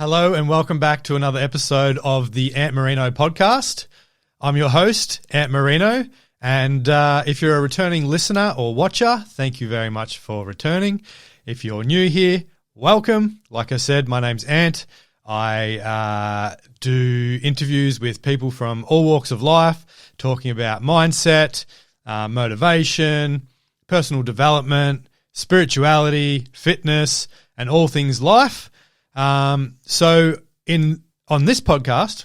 Hello and welcome back to another episode of the Ant Marino podcast. I'm your host, Ant Marino, and if you're a returning listener or watcher, thank you very much for returning. If you're new here, welcome. Like I said, my name's Ant. I do interviews with people from all walks of life, talking about mindset, motivation, personal development, spirituality, fitness, and all things life. So in this podcast,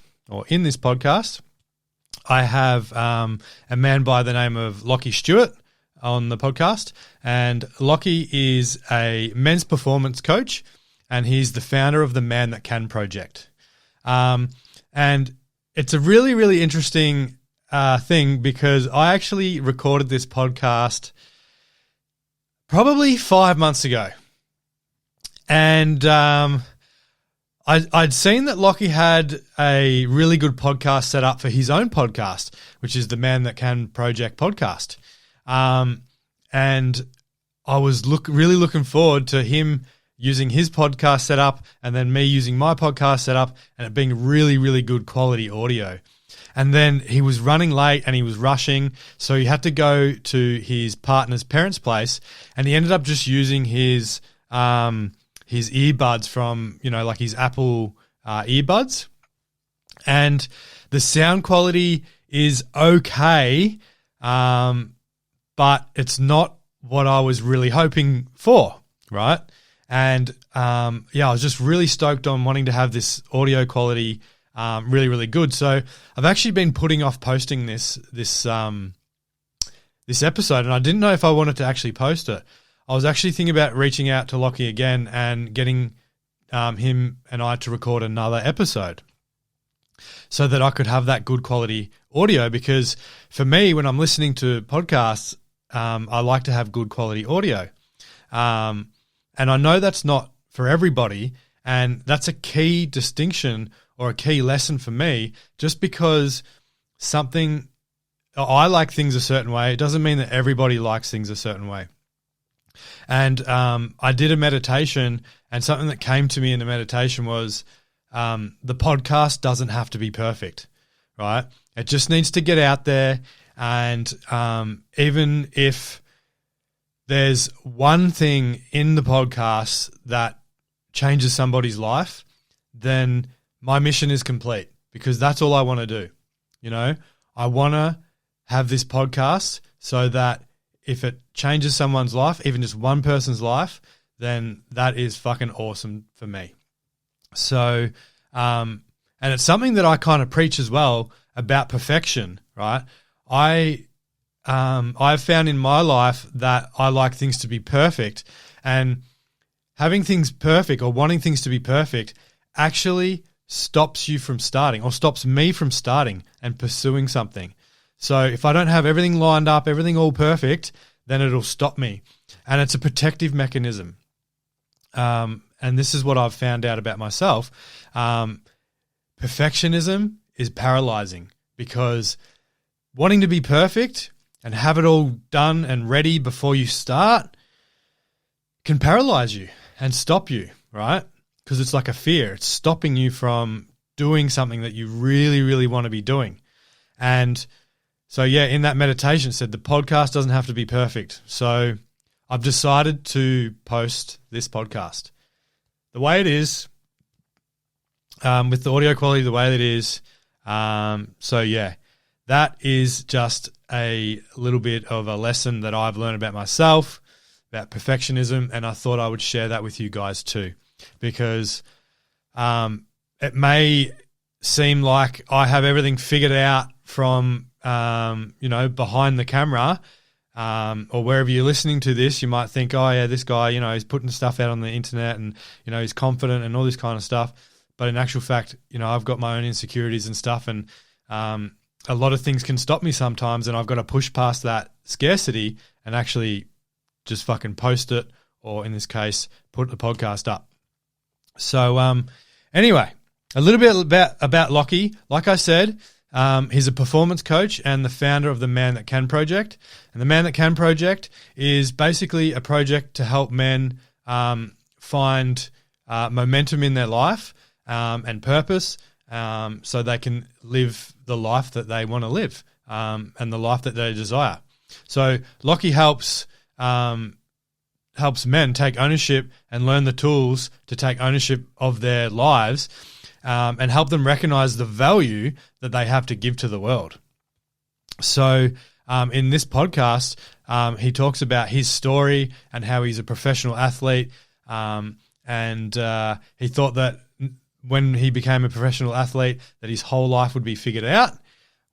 I have a man by the name of Lachie Stuart on the podcast, and Lachie is a men's performance coach, and he's the founder of the Man That Can project. And it's a really, really interesting thing because I actually recorded this podcast probably 5 months ago, and I'd seen that Lachie had a really good podcast set up for his own podcast, which is the Man That Can Project podcast. And I was really looking forward to him using his podcast setup and then me using my podcast setup and it being really, really good quality audio. And then he was running late and he was rushing, so he had to go to his partner's parents' place, and he ended up just using his earbuds from, like his Apple earbuds. And the sound quality is okay, but it's not what I was really hoping for, right? And I was just really stoked on wanting to have this audio quality really, really good. So I've actually been putting off posting this episode, and I didn't know if I wanted to actually post it. I was actually thinking about reaching out to Lachie again and getting him and I to record another episode so that I could have that good quality audio, because for me, when I'm listening to podcasts, I like to have good quality audio. And I know that's not for everybody, and that's a key distinction or a key lesson for me. Just because I like things a certain way, it doesn't mean that everybody likes things a certain way. And I did a meditation, and something that came to me in the meditation was the podcast doesn't have to be perfect, right? It just needs to get out there, and even if there's one thing in the podcast that changes somebody's life, then my mission is complete, because that's all I want to do. I want to have this podcast so that if it changes someone's life, even just one person's life, then that is fucking awesome for me. So, and it's something that I kind of preach as well about perfection, right? I've found in my life that I like things to be perfect, and having things perfect or wanting things to be perfect actually stops you from starting, or stops me from starting and pursuing something. So if I don't have everything lined up, everything all perfect, then it'll stop me. And it's a protective mechanism. And this is what I've found out about myself. Perfectionism is paralyzing, because wanting to be perfect and have it all done and ready before you start can paralyze you and stop you, right? Because it's like a fear. It's stopping you from doing something that you really, really want to be doing. And so, in that meditation it said the podcast doesn't have to be perfect. So I've decided to post this podcast the way it is, with the audio quality the way that it is. That is just a little bit of a lesson that I've learned about myself, about perfectionism, and I thought I would share that with you guys too, because it may seem like I have everything figured out from behind the camera, or wherever you're listening to this. You might think, oh yeah, this guy, he's putting stuff out on the internet and, he's confident and all this kind of stuff. But in actual fact, I've got my own insecurities and stuff, and a lot of things can stop me sometimes, and I've got to push past that scarcity and actually just fucking post it, or in this case, put the podcast up. So anyway, a little bit about Lachie. Like I said, he's a performance coach and the founder of the Man That Can project. And the Man That Can project is basically a project to help men find momentum in their life, and purpose, so they can live the life that they want to live, and the life that they desire. So Lachie helps men take ownership and learn the tools to take ownership of their lives, and help them recognize the value that they have to give to the world. So in this podcast, he talks about his story and how he's a professional athlete, and he thought that when he became a professional athlete that his whole life would be figured out,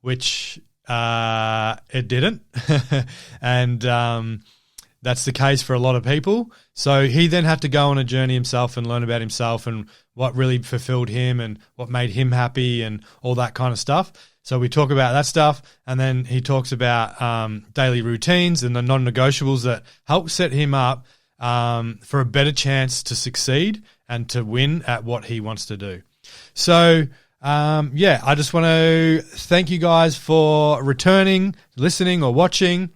which it didn't. And that's the case for a lot of people. So he then had to go on a journey himself and learn about himself and what really fulfilled him and what made him happy and all that kind of stuff. So we talk about that stuff, and then he talks about daily routines and the non-negotiables that help set him up for a better chance to succeed and to win at what he wants to do. So, I just want to thank you guys for returning, listening, or watching.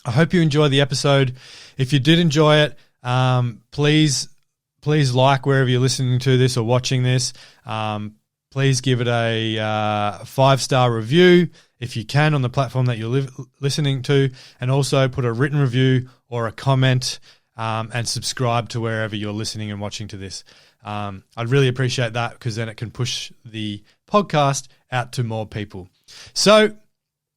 I hope you enjoy the episode. If you did enjoy it, please like wherever you're listening to this or watching this. Please give it a 5-star review if you can on the platform that you're listening to, and also put a written review or a comment, and subscribe to wherever you're listening and watching to this. I'd really appreciate that, because then it can push the podcast out to more people. So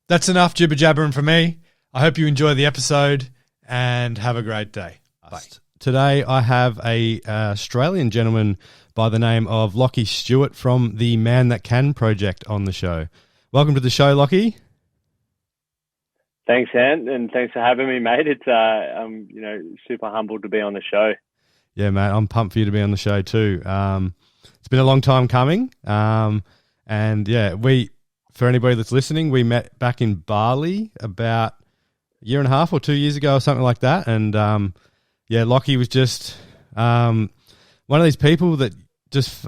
that's enough jibber jabbering from me. I hope you enjoy the episode and have a great day. Bye. Today I have a Australian gentleman by the name of Lachie Stuart from the Man That Can project on the show. Welcome to the show, Lachie. Thanks, Ant, and thanks for having me, mate. It's I'm super humbled to be on the show. Yeah, mate, I'm pumped for you to be on the show too. It's been a long time coming, and yeah, for anybody that's listening, we met back in Bali about a year and a half or 2 years ago or something like that, and Lachie was just one of these people that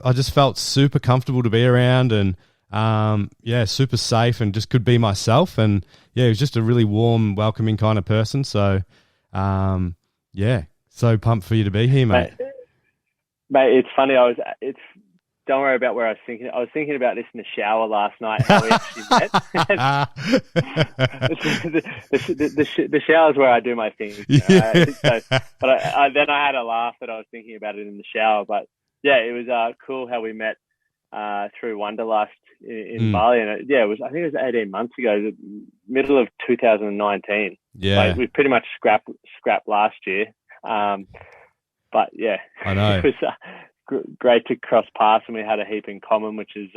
I just felt super comfortable to be around, and super safe, and just could be myself, and he was just a really warm, welcoming kind of person. So so pumped for you to be here, mate. Mate, it's funny. Don't worry about where I was thinking. I was thinking about this in the shower last night, how we actually met. the shower's where I do my things. Yeah. Then I had a laugh that I was thinking about it in the shower. But yeah, it was cool how we met through Wanderlust in Bali. And I think it was 18 months ago, the middle of 2019. Yeah. Like, we pretty much scrapped last year. But yeah, I know. It was great to cross paths, and we had a heap in common, which is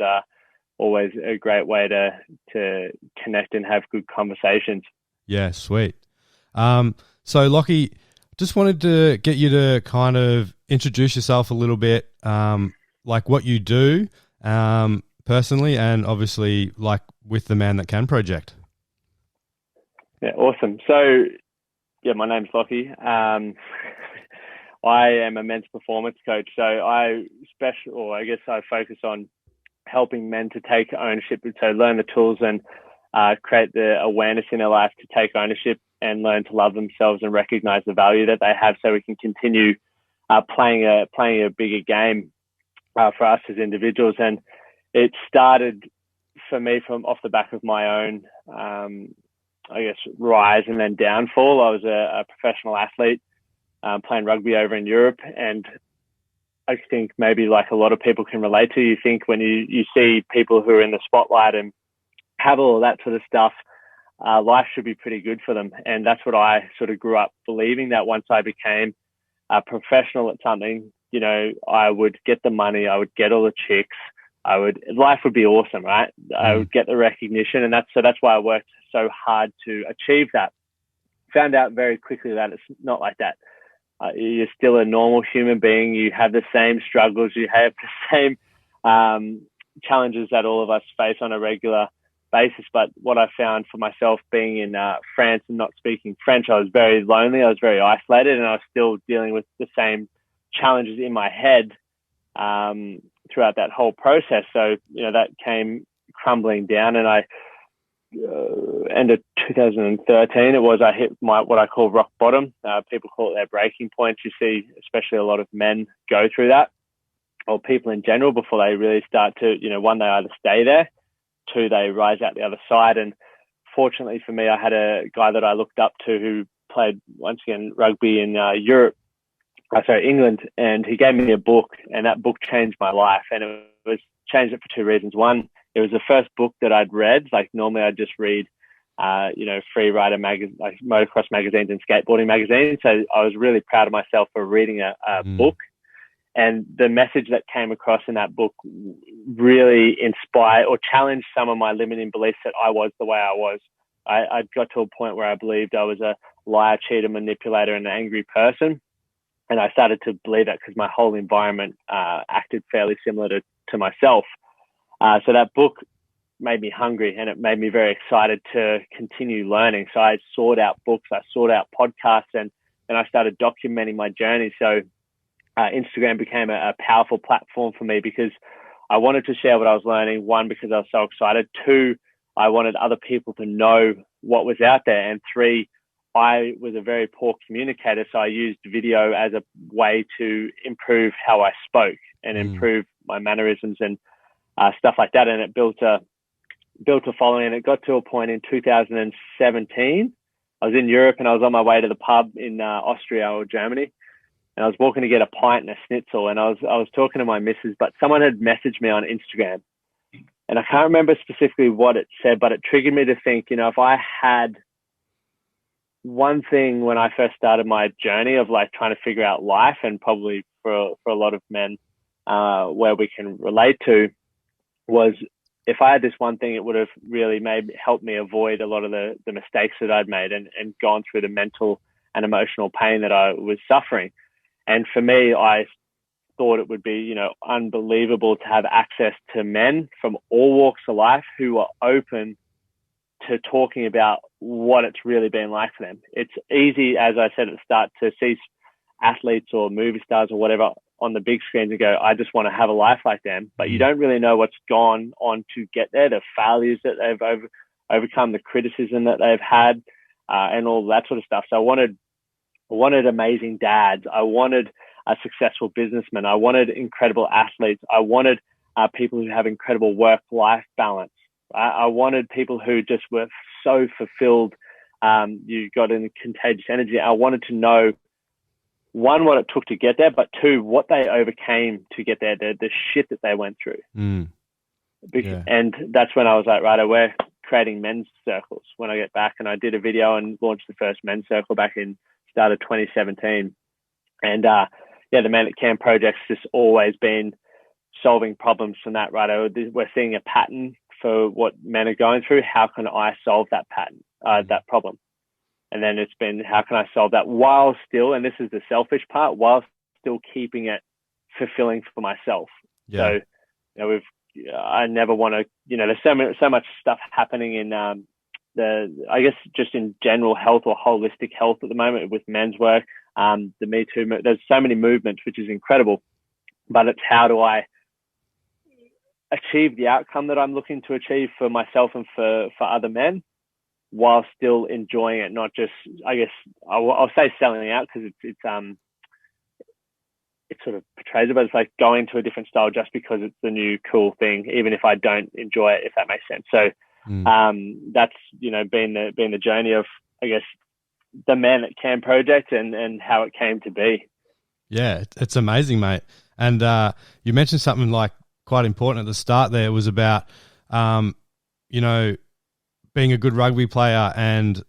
always a great way to connect and have good conversations. Yeah, sweet. So Lachie, just wanted to get you to kind of introduce yourself a little bit, like what you do personally, and obviously like with the Man That Can project. Yeah, awesome. So yeah, my name's Lachie. I am a men's performance coach. So I focus on helping men to take ownership, so learn the tools and create the awareness in their life to take ownership and learn to love themselves and recognize the value that they have, so we can continue playing a bigger game for us as individuals. And it started for me from off the back of my own, rise and then downfall. I was a professional athlete, playing rugby over in Europe, and I think maybe like a lot of people can relate to, you think when you see people who are in the spotlight and have all of that sort of stuff, life should be pretty good for them. And that's what I sort of grew up believing, that once I became a professional at something, I would get the money, I would get all the chicks, life would be awesome, right? I would get the recognition, and that's why I worked so hard to achieve that. Found out very quickly that it's not like that. You're still a normal human being. You have the same struggles. You have the same challenges that all of us face on a regular basis. But what I found for myself, being in France and not speaking French, I was very lonely. I was very isolated, and I was still dealing with the same challenges in my head throughout that whole process. So, that came crumbling down, and end of 2013, I hit what I call rock bottom. People call it their breaking point. You see, especially a lot of men go through that. or people in general before they really start to, one, they either stay there, two, they rise out the other side. And fortunately for me, I had a guy that I looked up to who played, once again, rugby in England, and he gave me a book, and that book changed my life. And changed it for two reasons. One, it was the first book that I'd read. Like normally I'd just read, free rider magazine, like motocross magazines and skateboarding magazines. So I was really proud of myself for reading a book. And the message that came across in that book really inspired or challenged some of my limiting beliefs that I was the way I was. I got to a point where I believed I was a liar, cheater, manipulator, and an angry person. And I started to believe that because my whole environment acted fairly similar to myself. So that book made me hungry, and it made me very excited to continue learning. So I sought out books, I sought out podcasts, and I started documenting my journey. So Instagram became a powerful platform for me because I wanted to share what I was learning. One, because I was so excited. Two, I wanted other people to know what was out there. And three, I was a very poor communicator. So I used video as a way to improve how I spoke and improve my mannerisms and stuff like that. And it built a following. And it got to a point in 2017. I was in Europe and I was on my way to the pub in Austria or Germany. And I was walking to get a pint and a schnitzel, and I was talking to my missus, but someone had messaged me on Instagram, and I can't remember specifically what it said, but it triggered me to think, if I had one thing when I first started my journey of like trying to figure out life, and probably for a lot of men where we can relate to, was if I had this one thing, it would have really helped me avoid a lot of the mistakes that I'd made and gone through the mental and emotional pain that I was suffering. And for me, I thought it would be, unbelievable to have access to men from all walks of life who are open to talking about what it's really been like for them. It's easy, as I said at the start, to see athletes or movie stars or whatever on the big screens and go, I just want to have a life like them. But you don't really know what's gone on to get there, the failures that they've overcome, the criticism that they've had, and all that sort of stuff. So I wanted amazing dads. I wanted a successful businessman. I wanted incredible athletes. I wanted people who have incredible work-life balance. I wanted people who just were so fulfilled. You got in contagious energy. I wanted to know, one, what it took to get there, but two, what they overcame to get there, the shit that they went through. And that's when I was like, right, we're creating men's circles when I get back. And I did a video and launched the first men's circle back in start of 2017. And the Men at Camp project's just always been solving problems from that, right? We're seeing a pattern for what men are going through. How can I solve that pattern, that problem? And then it's been, how can I solve that while still, and this is the selfish part, while still keeping it fulfilling for myself. So, I never want to, there's so much stuff happening in I guess just in general health or holistic health at the moment with men's work, the Me Too, there's so many movements, which is incredible, but it's how do I achieve the outcome that I'm looking to achieve for myself and for other men while still enjoying it, not just, I guess, I'll say selling out because it sort of portrays it, but it's like going to a different style just because it's the new cool thing, even if I don't enjoy it, if that makes sense. So that's, been the journey of, I guess, the Men at Camp project and how it came to be. Yeah, it's amazing, mate. And you mentioned something like quite important at the start there was about, being a good rugby player and,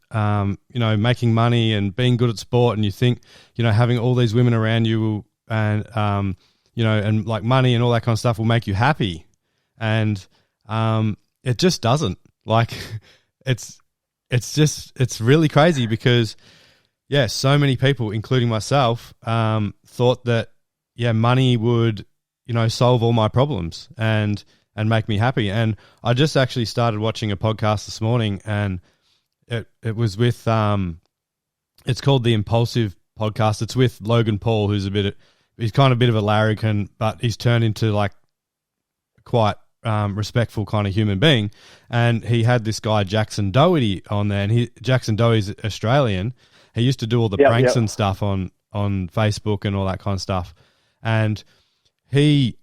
making money and being good at sport. And you think, having all these women around you and, and like money and all that kind of stuff will make you happy. And it just doesn't. Like it's really crazy because, so many people, including myself, thought that, money would, solve all my problems and make me happy. And I just actually started watching a podcast this morning, and it was with it's called the Impulsive Podcast. It's with Logan Paul, who's he's kind of a bit of a larrikin, but he's turned into like quite respectful kind of human being. And he had this guy Jackson Doherty on there, and Jackson Doherty's Australian. He used to do all the pranks and stuff on Facebook and all that kind of stuff. And he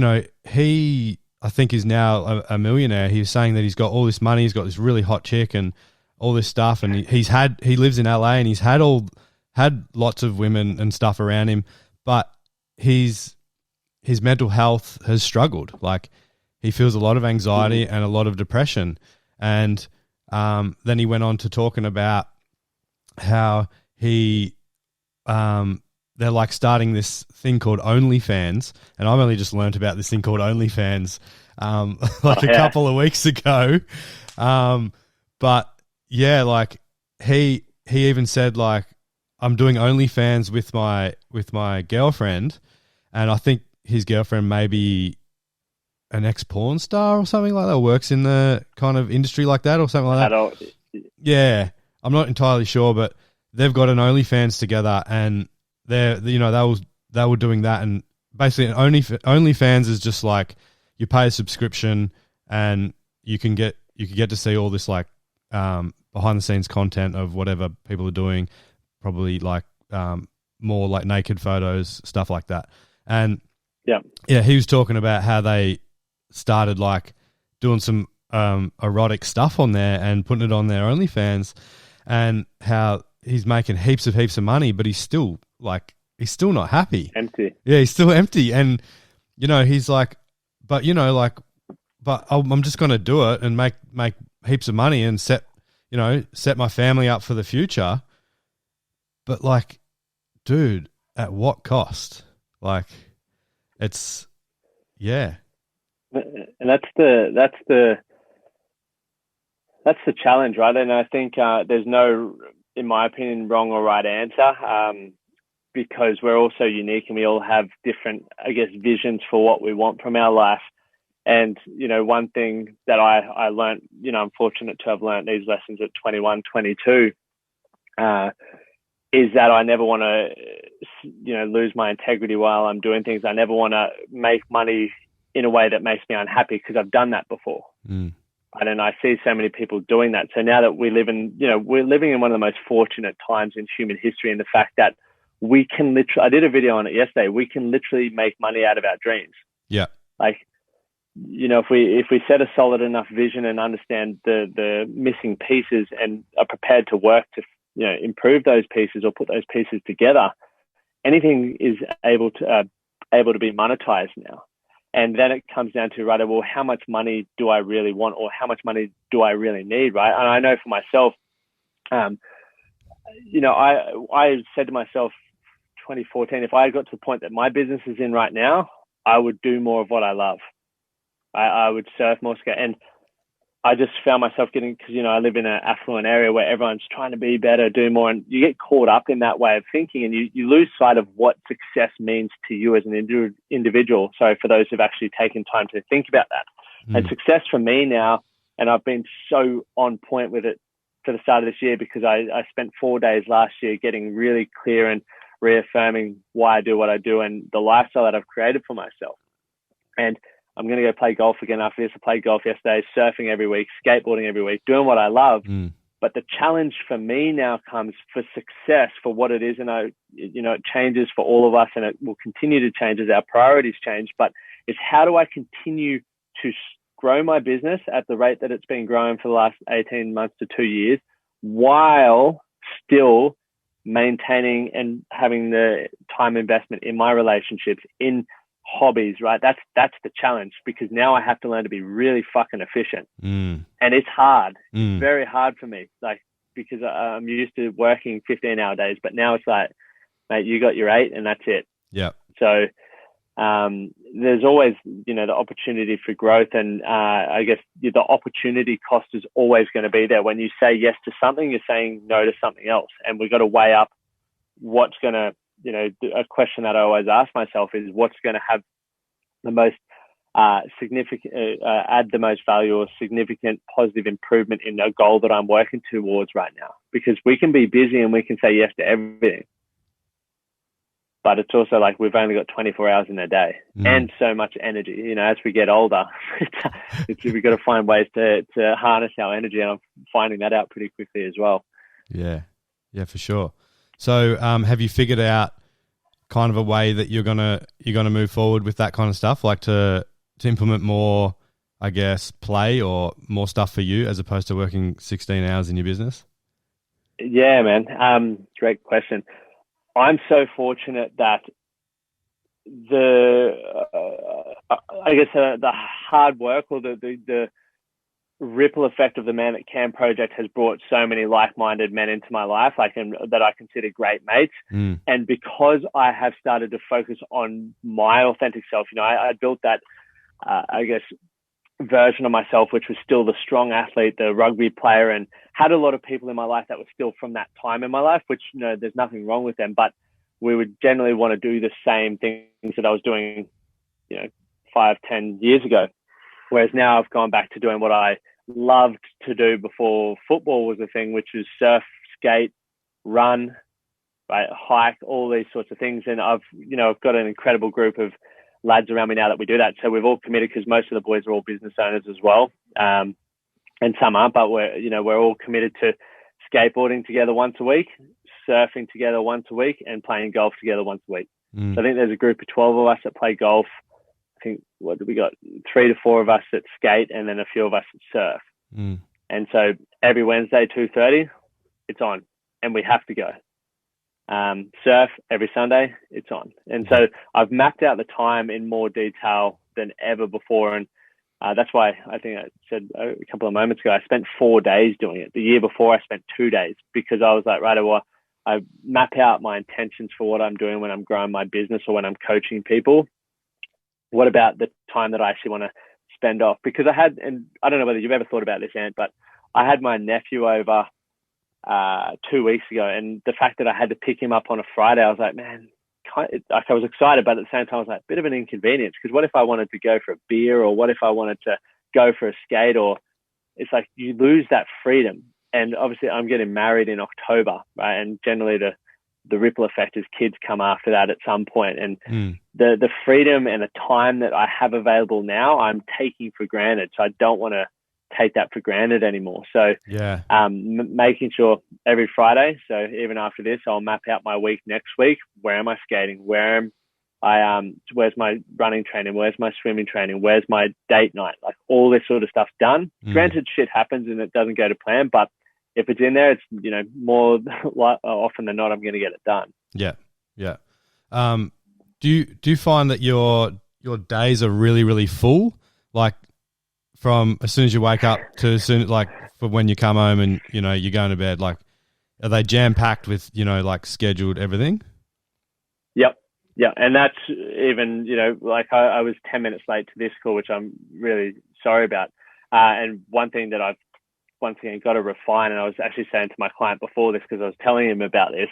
I think is now a millionaire. He was saying that he's got all this money, he's got this really hot chick and all this stuff, and he lives in LA and he's had lots of women and stuff around him, but his mental health has struggled. Like, he feels a lot of anxiety and a lot of depression. And then he went on to talking about how they're like starting this thing called OnlyFans, and I've only just learned about this thing called OnlyFans a couple of weeks ago. But yeah, like he even said, like, I'm doing OnlyFans with my girlfriend, and I think his girlfriend may be an ex-porn star or something like that, or works in the kind of industry like that or something like that. Yeah, I'm not entirely sure, but they've got an OnlyFans together, and they were doing that, and basically OnlyFans is just like you pay a subscription and you can get to see all this like behind the scenes content of whatever people are doing, probably like more like naked photos, stuff like that. And yeah, he was talking about how they started like doing some erotic stuff on there and putting it on their OnlyFans, and how he's making heaps of money, but he's still not happy. Empty. Yeah, he's still empty. And, he's like, but I'm just going to do it and make heaps of money and set my family up for the future. But like, dude, at what cost? Like, it's, yeah. And that's the challenge, right? And I think there's no, in my opinion, wrong or right answer, because we're all so unique and we all have different, I guess, visions for what we want from our life. And, one thing that I learned, I'm fortunate to have learned these lessons at 21, 22, is that I never want to, lose my integrity while I'm doing things. I never want to make money in a way that makes me unhappy, because I've done that before. And I see so many people doing that. So now that we're living in one of the most fortunate times in human history, and the fact that we can literally, I did a video on it yesterday, we can literally make money out of our dreams. Yeah. Like, if we set a solid enough vision and understand the missing pieces and are prepared to work to, improve those pieces or put those pieces together, anything is able to be monetized now. And then it comes down to, right, well, how much money do I really want, or how much money do I really need, right? And I know for myself, I said to myself, 2014, if I got to the point that my business is in right now, I would do more of what I love. I would surf more, skate. And I just found myself getting, because, I live in an affluent area where everyone's trying to be better, do more. And you get caught up in that way of thinking, and you lose sight of what success means to you as an individual. So for those who've actually taken time to think about that. And success for me now, and I've been so on point with it for the start of this year, because I spent 4 days last year getting really clear and reaffirming why I do what I do and the lifestyle that I've created for myself. And I'm going to go play golf again after this. I played golf yesterday, surfing every week, skateboarding every week, doing what I love. But the challenge for me now comes for success, for what it is. And it changes for all of us, and it will continue to change as our priorities change. But it's, how do I continue to grow my business at the rate that it's been growing for the last 18 months to 2 years, while still maintaining and having the time investment in my relationships, in hobbies, right? That's the challenge, because now I have to learn to be really fucking efficient. And it's hard. It's very hard for me, like, because I'm used to working 15-hour days, but now it's like, mate, you got your 8 and that's it. Yeah. So there's always, the opportunity for growth, and I guess the opportunity cost is always going to be there. When you say yes to something, you're saying no to something else, and we've got to weigh up what's going to, a question that I always ask myself is, what's going to have the most significant, add the most value or significant positive improvement in a goal that I'm working towards right now? Because we can be busy and we can say yes to everything, but it's also like we've only got 24 hours in a day and so much energy. As we get older, we've got to find ways to harness our energy, and I'm finding that out pretty quickly as well. Yeah, for sure. So have you figured out kind of a way that you're gonna move forward with that kind of stuff, like to implement more, I guess, play or more stuff for you as opposed to working 16 hours in your business? Yeah, man. Great question. I'm so fortunate that the hard work or the ripple effect of the Man That Can project has brought so many like-minded men into my life, that I consider great mates. And because I have started to focus on my authentic self, I built that, version of myself, which was still the strong athlete, the rugby player, and had a lot of people in my life that were still from that time in my life, which, there's nothing wrong with them, but we would generally want to do the same things that I was doing, 5-10 years ago. Whereas now I've gone back to doing what I loved to do before football was a thing, which is surf, skate, run, right, hike, all these sorts of things. And I've got an incredible group of lads around me now that we do that. So we've all committed, because most of the boys are all business owners as well. And some aren't, but we're all committed to skateboarding together once a week, surfing together once a week, and playing golf together once a week. So I think there's a group of 12 of us that play golf. I think, what do we got? 3 to 4 of us that skate, and then a few of us that surf. And so every Wednesday, 2:30, it's on, and we have to go. Surf every Sunday, it's on. And so I've mapped out the time in more detail than ever before. And that's why I think I said a couple of moments ago, I spent 4 days doing it. The year before, I spent 2 days, because I was like, right, well, I map out my intentions for what I'm doing when I'm growing my business or when I'm coaching people. What about the time that I actually want to spend off? Because and I don't know whether you've ever thought about this, Ant, but I had my nephew over 2 weeks ago, and the fact that I had to pick him up on a Friday, I was like, man, I was excited, but at the same time I was like, bit of an inconvenience, because what if I wanted to go for a beer, or what if I wanted to go for a skate? Or it's like you lose that freedom. And obviously I'm getting married in October, right? And generally the ripple effect is kids come after that at some point. And the freedom and the time that I have available now, I'm taking for granted. So I don't want to take that for granted anymore. So making sure every Friday, so even after this, I'll map out my week next week. Where am I skating? Where's my running training? Where's my swimming training? Where's my date night? Like all this sort of stuff done. Granted, shit happens and it doesn't go to plan, but if it's in there, it's, more often than not, I'm going to get it done. Yeah. Yeah. Do you find that your days are really, really full? Like, from as soon as you wake up to for when you come home and, you're going to bed, like, are they jam-packed with, scheduled everything? Yep. Yeah. And that's even, I was 10 minutes late to this call, which I'm really sorry about. And one thing that I've once again got to refine, and I was actually saying to my client before this, because I was telling him about this,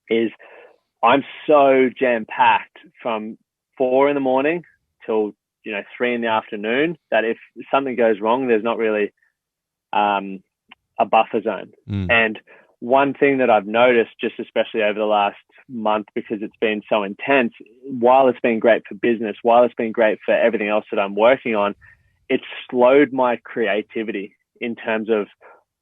is I'm so jam-packed from 4 a.m. till 3 p.m, that if something goes wrong, there's not really a buffer zone. And one thing that I've noticed, just especially over the last month, because it's been so intense, while it's been great for business, while it's been great for everything else that I'm working on, it's slowed my creativity in terms of,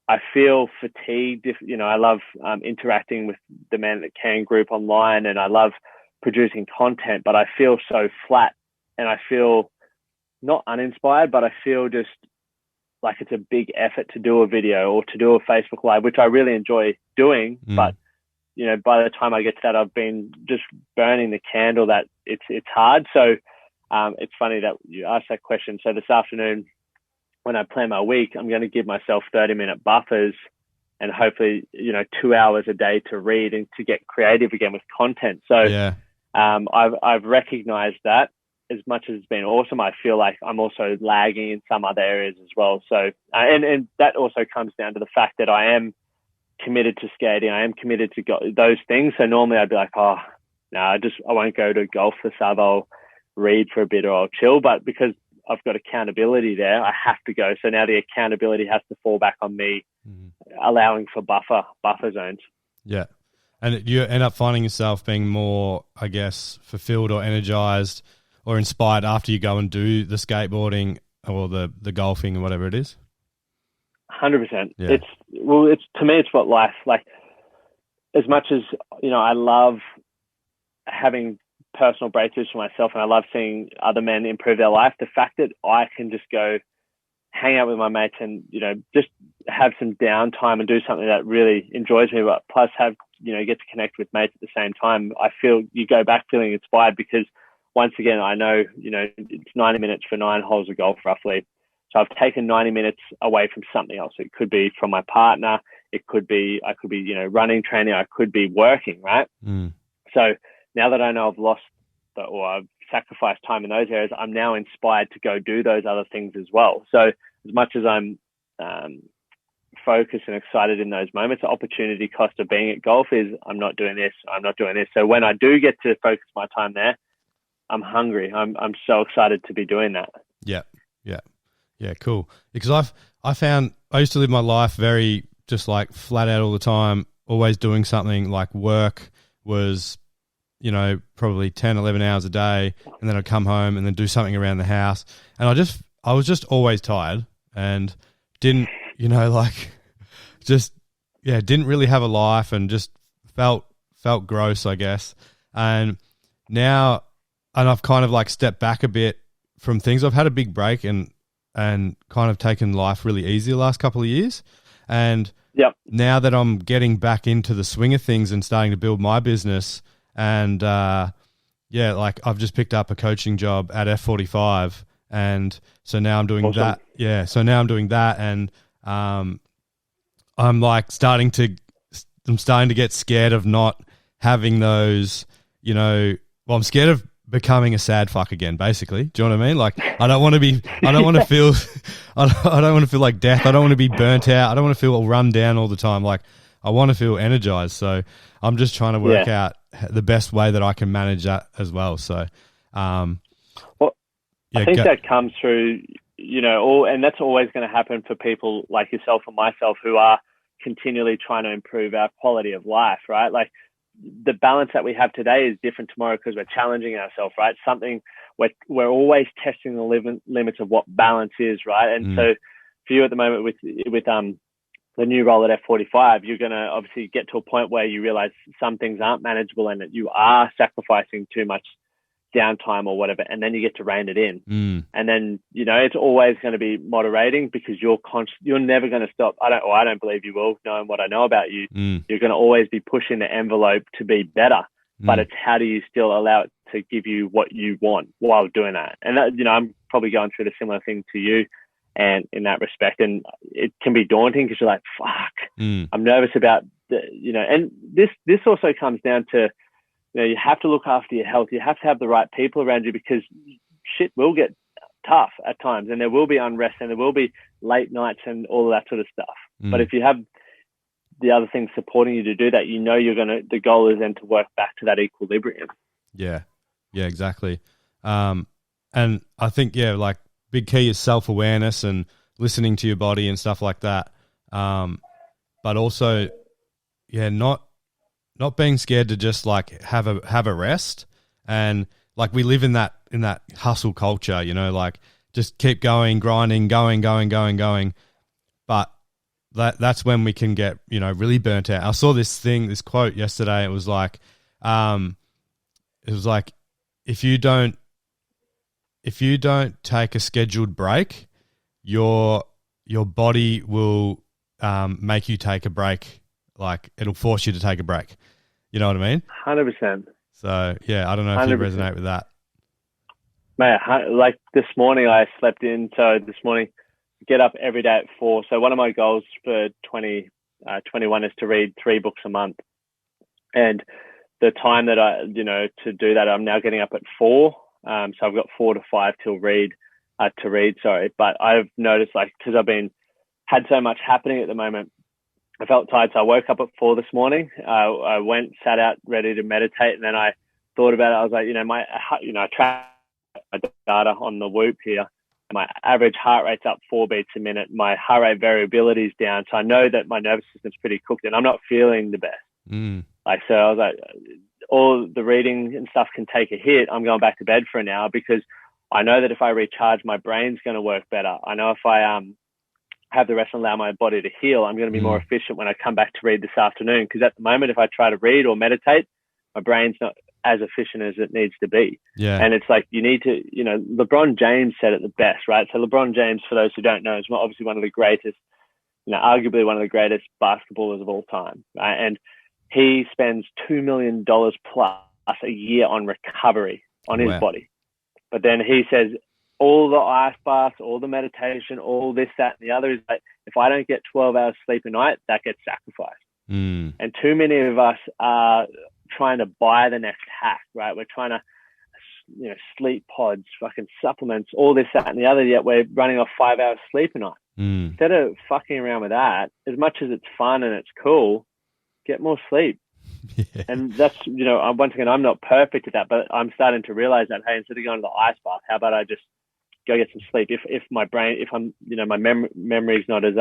I feel fatigued. I love interacting with the Man That Can group online, and I love producing content, but I feel so flat, and I feel not uninspired, but I feel just like it's a big effort to do a video or to do a Facebook Live, which I really enjoy doing. But, by the time I get to that, I've been just burning the candle that it's hard. So it's funny that you asked that question. So this afternoon, when I plan my week, I'm going to give myself 30-minute buffers and hopefully, 2 hours a day to read and to get creative again with content. So I've recognized that. As much as it's been awesome, I feel like I'm also lagging in some other areas as well. So, and that also comes down to the fact that I am committed to skating. I am committed to those things. So normally I'd be like, oh, no, I won't go to golf this sub. I'll read for a bit or I'll chill. But because I've got accountability there, I have to go. So now the accountability has to fall back on me, allowing for buffer zones. Yeah. And you end up finding yourself being more, I guess, fulfilled or energized or inspired after you go and do the skateboarding or the golfing or whatever it is? 100%. Yeah. To me, it's what life, like, as much as, I love having personal breakthroughs for myself, and I love seeing other men improve their life. The fact that I can just go hang out with my mates and, you know, just have some downtime and do something that really enjoys me, but plus have, you know, get to connect with mates at the same time. I feel you go back feeling inspired because once again, I know, you know, it's 90 minutes for 9 holes of golf roughly. So I've taken 90 minutes away from something else. It could be from my partner. It could be, I could be, you know, running, training. I could be working, right? So now that I know I've lost or I've sacrificed time in those areas, I'm now inspired to go do those other things as well. So as much as I'm focused and excited in those moments, the opportunity cost of being at golf is I'm not doing this, I'm not doing this. So when I do get to focus my time there, I'm hungry. I'm so excited to be doing that. Yeah, cool. Because I found I used to live my life very just like flat out all the time, always doing something. Like work was, you know, probably 10, 11 hours a day, and then I'd come home and then do something around the house. And I was just always tired and didn't, you know, like didn't really have a life and just felt gross, I guess. And now, and I've kind of like stepped back a bit from things. I've had a big break and kind of taken life really easy the last couple of years. And now that I'm getting back into the swing of things and starting to build my business, and like I've just picked up a coaching job at F45, and so now I'm doing that. Yeah, so now I'm doing that, and I'm starting to get scared of not having those, you know. Well, I'm scared of becoming a sad fuck again, basically. Do you know what I mean? Like, I don't want to feel like death. I don't want to be burnt out. I don't want to feel run down all the time. Like, I want to feel energized. So I'm just trying to work out the best way that I can manage that as well. So, I think that comes through, you know, and that's always going to happen for people like yourself and myself who are continually trying to improve our quality of life, right? Like, the balance that we have today is different tomorrow because we're challenging ourselves, right? Something we're always testing the limits of what balance is, right? And so for you at the moment with the new role at F45, you're going to obviously get to a point where you realize some things aren't manageable and that you are sacrificing too much downtime or whatever, and then you get to rein it in. And then, you know, it's always going to be moderating because you're never going to stop. I don't believe you will, knowing what I know about you. You're going to always be pushing the envelope to be better, but it's how do you still allow it to give you what you want while doing that? And that, you know, I'm probably going through the similar thing to you, and in that respect, and it can be daunting because you're like, fuck, I'm nervous about the, you know, and this also comes down to, you know, you have to look after your health. You have to have the right people around you because shit will get tough at times, and there will be unrest, and there will be late nights and all of that sort of stuff. But if you have the other things supporting you to do that, you know, the goal is then to work back to that equilibrium. Yeah, exactly. And I think, like big key is self-awareness and listening to your body and stuff like that. But also, not being scared to just like have a rest, and like we live in that hustle culture, you know, like just keep going, grinding, going. But that's when we can get, you know, really burnt out. I saw this quote yesterday. It was like, if you don't take a scheduled break, your body will make you take a break. Like it'll force you to take a break. You know what I mean? 100%. So yeah, I don't know if 100%. You resonate with that. Mate, like this morning I slept in. So this morning, get up every day at 4. So one of my goals for 2021 is to read 3 books a month. And the time that to do that, I'm now getting up at 4. So I've got 4 to 5 to read. But I've noticed, like, because I've had so much happening at the moment, I felt tired. So I woke up at 4 this morning. I went, sat out, ready to meditate. And then I thought about it. I was like, I track my data on the Whoop here. My average heart rate's up 4 beats a minute. My heart rate variability is down. So I know that my nervous system's pretty cooked and I'm not feeling the best. So I was like, all the reading and stuff can take a hit. I'm going back to bed for an hour because I know that if I recharge, my brain's going to work better. I know if I have the rest and allow my body to heal, I'm going to be more efficient when I come back to read this afternoon. Because at the moment, if I try to read or meditate, my brain's not as efficient as it needs to be. Yeah. And it's like, you need to, LeBron James said it the best, right? So LeBron James, for those who don't know, is obviously one of the greatest, arguably one of the greatest basketballers of all time, right? And he spends $2 million plus a year on recovery on his body. But then he says, all the ice baths, all the meditation, all this, that, and the other is like, if I don't get 12 hours sleep a night, that gets sacrificed. And too many of us are trying to buy the next hack, right? We're trying to, sleep pods, fucking supplements, all this, that, and the other, yet we're running off 5 hours sleep a night. Instead of fucking around with that, as much as it's fun and it's cool, get more sleep. Yeah. And that's, once again, I'm not perfect at that, but I'm starting to realize that, hey, instead of going to the ice bath, how about I just go get some sleep? If my brain, if I'm, my memory's not as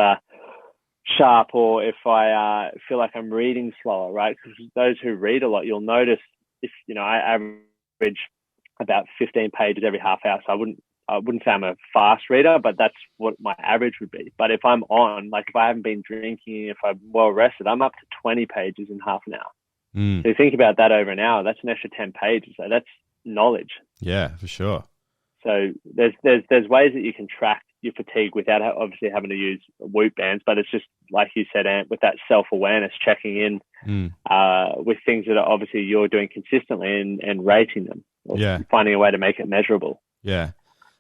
sharp, or if I feel like I'm reading slower, right? Because those who read a lot, you'll notice if, I average about 15 pages every half hour. So I wouldn't say I'm a fast reader, but that's what my average would be. But if I'm on, like if I haven't been drinking, if I'm well rested, I'm up to 20 pages in half an hour. So you think about that over an hour, that's an extra 10 pages. So that's knowledge. Yeah, for sure. So there's ways that you can track your fatigue without obviously having to use Whoop bands, but it's just like you said, Ant, with that self-awareness, checking in with things that are obviously you're doing consistently and rating them, or finding a way to make it measurable. Yeah.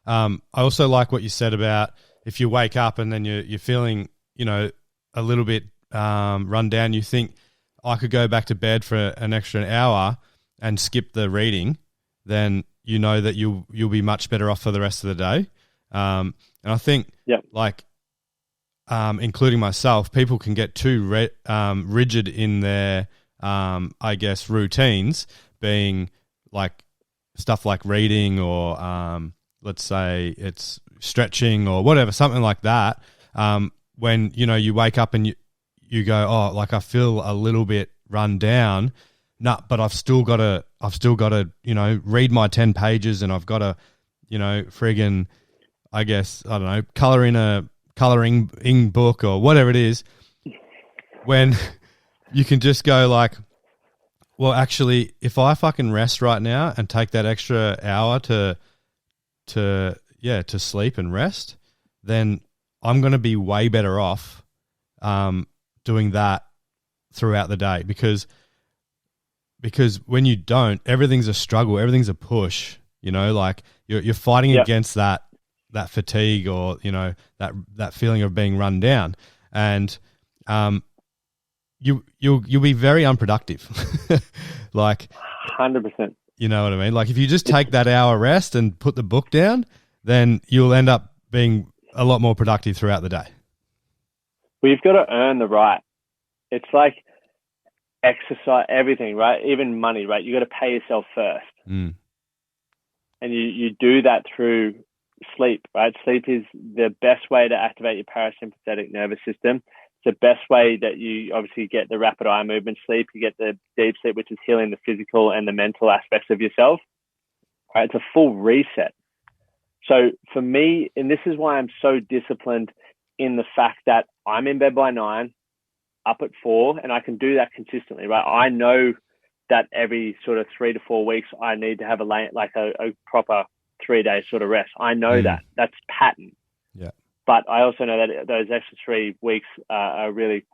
I also like what you said about if you wake up and then you're feeling, a little bit run down, you think I could go back to bed for an extra hour and skip the reading, then you know that you'll be much better off for the rest of the day. And I think, including myself, people can get too rigid in their, routines, being like stuff like reading or let's say it's stretching or whatever, something like that. When, you wake up and you go, oh, like I feel a little bit run down. But I've still got to, read my 10 pages and I've got to, friggin', I don't know, color in a coloring book or whatever it is. When you can just go like, well, actually, if I fucking rest right now and take that extra hour to sleep and rest, then I'm going to be way better off doing that throughout the day, because when you don't, everything's a struggle, everything's a push, like you're fighting against that fatigue or, that feeling of being run down, and you'll be very unproductive. Like 100%. You know what I mean? Like if you just take that hour rest and put the book down, then you'll end up being a lot more productive throughout the day. Well, you've got to earn the right. It's like exercise, everything, right? Even money, right? You got to pay yourself first. And you do that through sleep, right? Sleep is the best way to activate your parasympathetic nervous system. It's the best way that you obviously get the rapid eye movement sleep. You get the deep sleep, which is healing the physical and the mental aspects of yourself, right? It's a full reset. So for me, and this is why I'm so disciplined in the fact that I'm in bed by 9, up at 4, and I can do that consistently, right? I know that every sort of 3 to 4 weeks, I need to have a proper 3-day sort of rest. I know that. That's pattern. Yeah. But I also know that those extra 3 weeks are really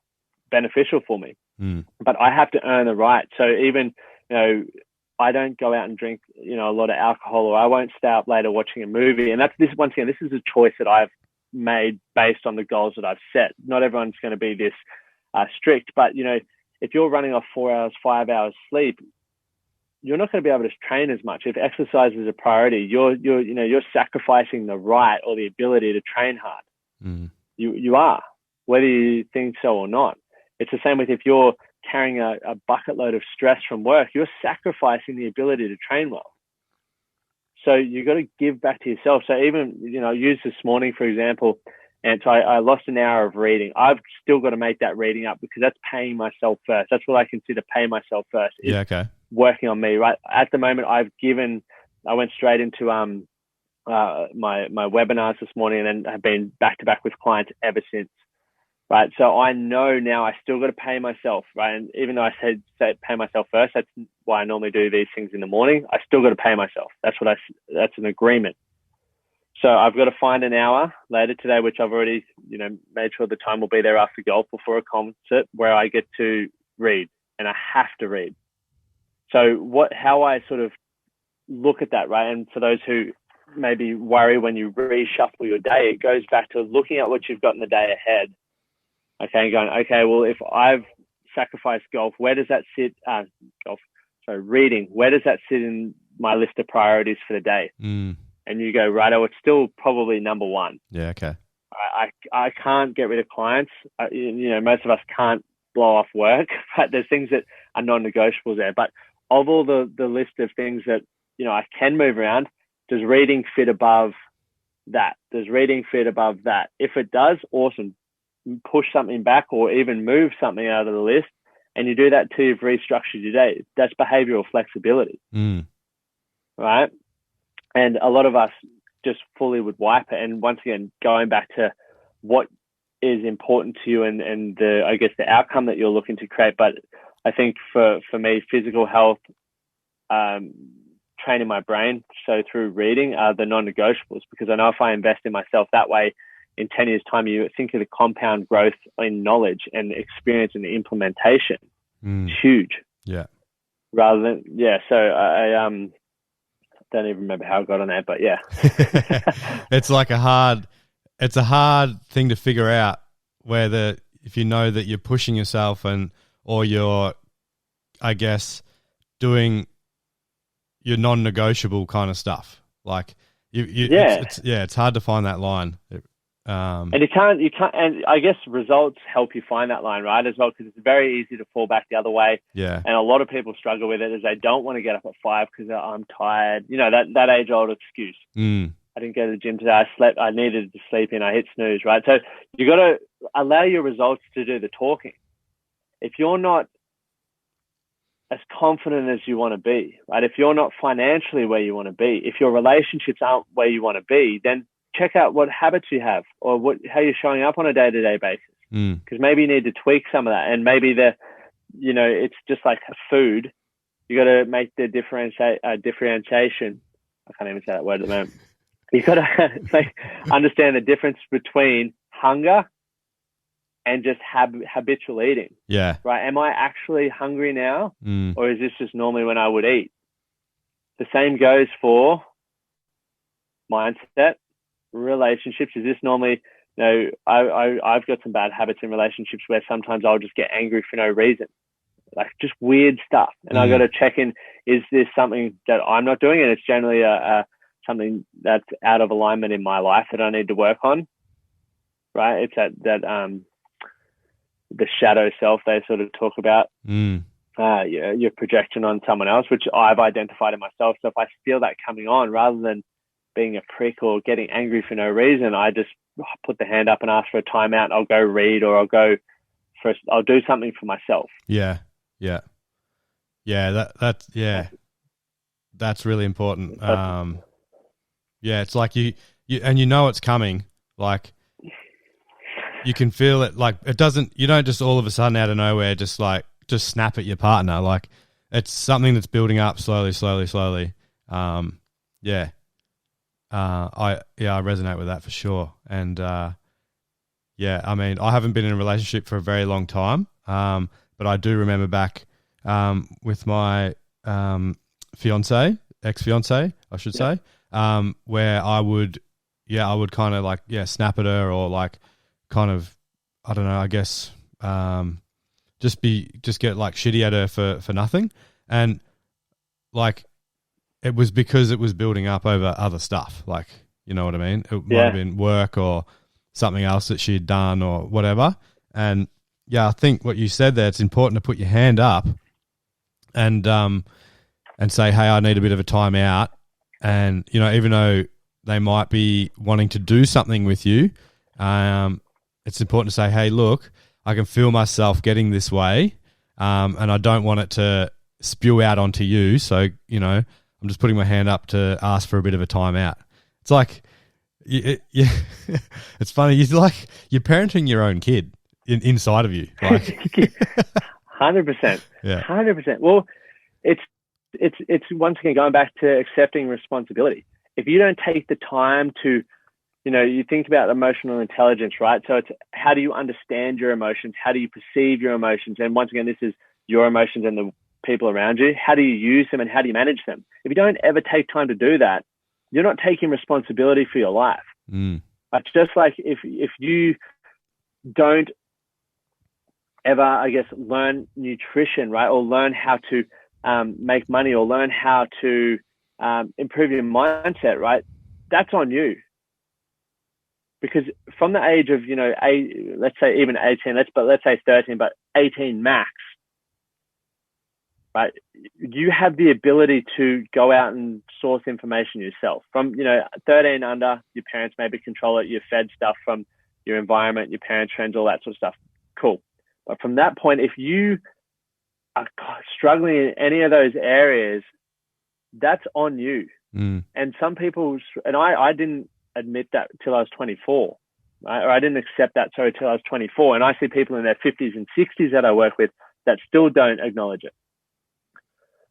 beneficial for me. But I have to earn the right. So even, I don't go out and drink, a lot of alcohol, or I won't stay up later watching a movie. And once again, this is a choice that I've made based on the goals that I've set. Not everyone's going to be this strict, but if you're running off 4 hours, 5 hours sleep, you're not going to be able to train as much. If exercise is a priority, you're sacrificing the right or the ability to train hard. You are, whether you think so or not. It's the same with if you're carrying a bucket load of stress from work, you're sacrificing the ability to train well. So you got to give back to yourself. So even, use this morning, for example, and so I lost an hour of reading. I've still got to make that reading up, because that's paying myself first. That's what I consider pay myself first. Yeah, okay. Working on me, right? At the moment, I went straight into my webinars this morning, and then have been back to back with clients ever since. right? So I know now I still got to pay myself, right? And even though I said pay myself first, that's why I normally do these things in the morning. I still got to pay myself. That's an agreement. So I've got to find an hour later today, which I've already, made sure the time will be there after golf before a concert, where I get to read, and I have to read. So how I sort of look at that, right? And for those who maybe worry when you reshuffle your day, it goes back to looking at what you've got in the day ahead. Okay, and going, okay, well, if I've sacrificed golf, where does that sit? Reading, where does that sit in my list of priorities for the day? And you go, right, it's still probably number one. Yeah, okay. I can't get rid of clients. Most of us can't blow off work, but there's things that are non-negotiables there. But of all the list of things that, I can move around, does reading fit above that? Does reading fit above that? If it does, awesome. Push something back or even move something out of the list. And you do that till you've restructured your day. That's behavioral flexibility. Right? And a lot of us just fully would wipe it. And once again, going back to what is important to you and the outcome that you're looking to create. But I think for me, physical health, training my brain, so through reading, are the non-negotiables, because I know if I invest in myself that way, in 10 years' time, you think of the compound growth in knowledge and experience and implementation. It's huge. Yeah. Rather than, so I don't even remember how I got on that, but yeah. It's a hard thing to figure out if you know that you're pushing yourself or you're, I guess, doing your non-negotiable kind of stuff. Like it's hard to find that line. And you can't, and I guess results help you find that line, right, as well, because it's very easy to fall back the other way. Yeah. And a lot of people struggle with it, as they don't want to get up at 5 because I'm tired. That age-old excuse. I didn't go to the gym today. I needed to sleep in. I hit snooze, right? So you got to allow your results to do the talking. If you're not as confident as you want to be, right? If you're not financially where you want to be, if your relationships aren't where you want to be, then check out what habits you have or how you're showing up on a day-to-day basis. Because maybe you need to tweak some of that. And maybe it's just like food. You got to make the differentiation. I can't even say that word at the moment. You got to understand the difference between hunger and just habitual eating. Yeah. Right. Am I actually hungry now? Or is this just normally when I would eat? The same goes for mindset, relationships. Is this normally, I've got some bad habits in relationships where sometimes I'll just get angry for no reason, like just weird stuff. And I got to check in, is this something that I'm not doing? And it's generally something that's out of alignment in my life that I need to work on. Right. It's that the shadow self they sort of talk about. Your projection on someone else, which I've identified in myself. So if I feel that coming on, rather than being a prick or getting angry for no reason, I just put the hand up and ask for a timeout. I'll go read, or I'll do something for myself. Yeah. That's really important. It's like you and it's coming. Like you can feel it. Like you don't just all of a sudden out of nowhere just snap at your partner. Like it's something that's building up slowly. I resonate with that for sure. And I mean, I haven't been in a relationship for a very long time, but I do remember back with my ex-fiance, I should say, where I would kind of snap at her, or kind of, I don't know, I guess just get shitty at her for nothing. And it was because it was building up over other stuff. You know what I mean? It might have been work or something else that she had done or whatever. And I think what you said there, it's important to put your hand up and say, hey, I need a bit of a time out. And, even though they might be wanting to do something with you, it's important to say, hey, look, I can feel myself getting this way, and I don't want it to spew out onto you. So, I'm just putting my hand up to ask for a bit of a time out. It's it's funny. You're parenting your own kid. inside of you. Like 100%. Yeah. 100%. Well, it's once again going back to accepting responsibility. If you don't take the time to, you think about emotional intelligence, right? So it's how do you understand your emotions? How do you perceive your emotions? And once again, this is your emotions and the people around you. How do you use them and how do you manage them? If you don't ever take time to do that, you're not taking responsibility for your life. It's just like if you don't ever, I guess, learn nutrition, right? Or learn how to make money or learn how to improve your mindset, right? That's on you. Because from the age of, let's say even 18, let's say 13, but 18 max, right? You have the ability to go out and source information yourself. From, 13 under, your parents maybe control it. You're fed stuff from your environment, your parents' friends, all that sort of stuff. Cool. But from that point, if you are struggling in any of those areas, that's on you. And some people, and I didn't admit that till I was 24, right? Or I didn't accept that, till I was 24. And I see people in their 50s and 60s that I work with that still don't acknowledge it.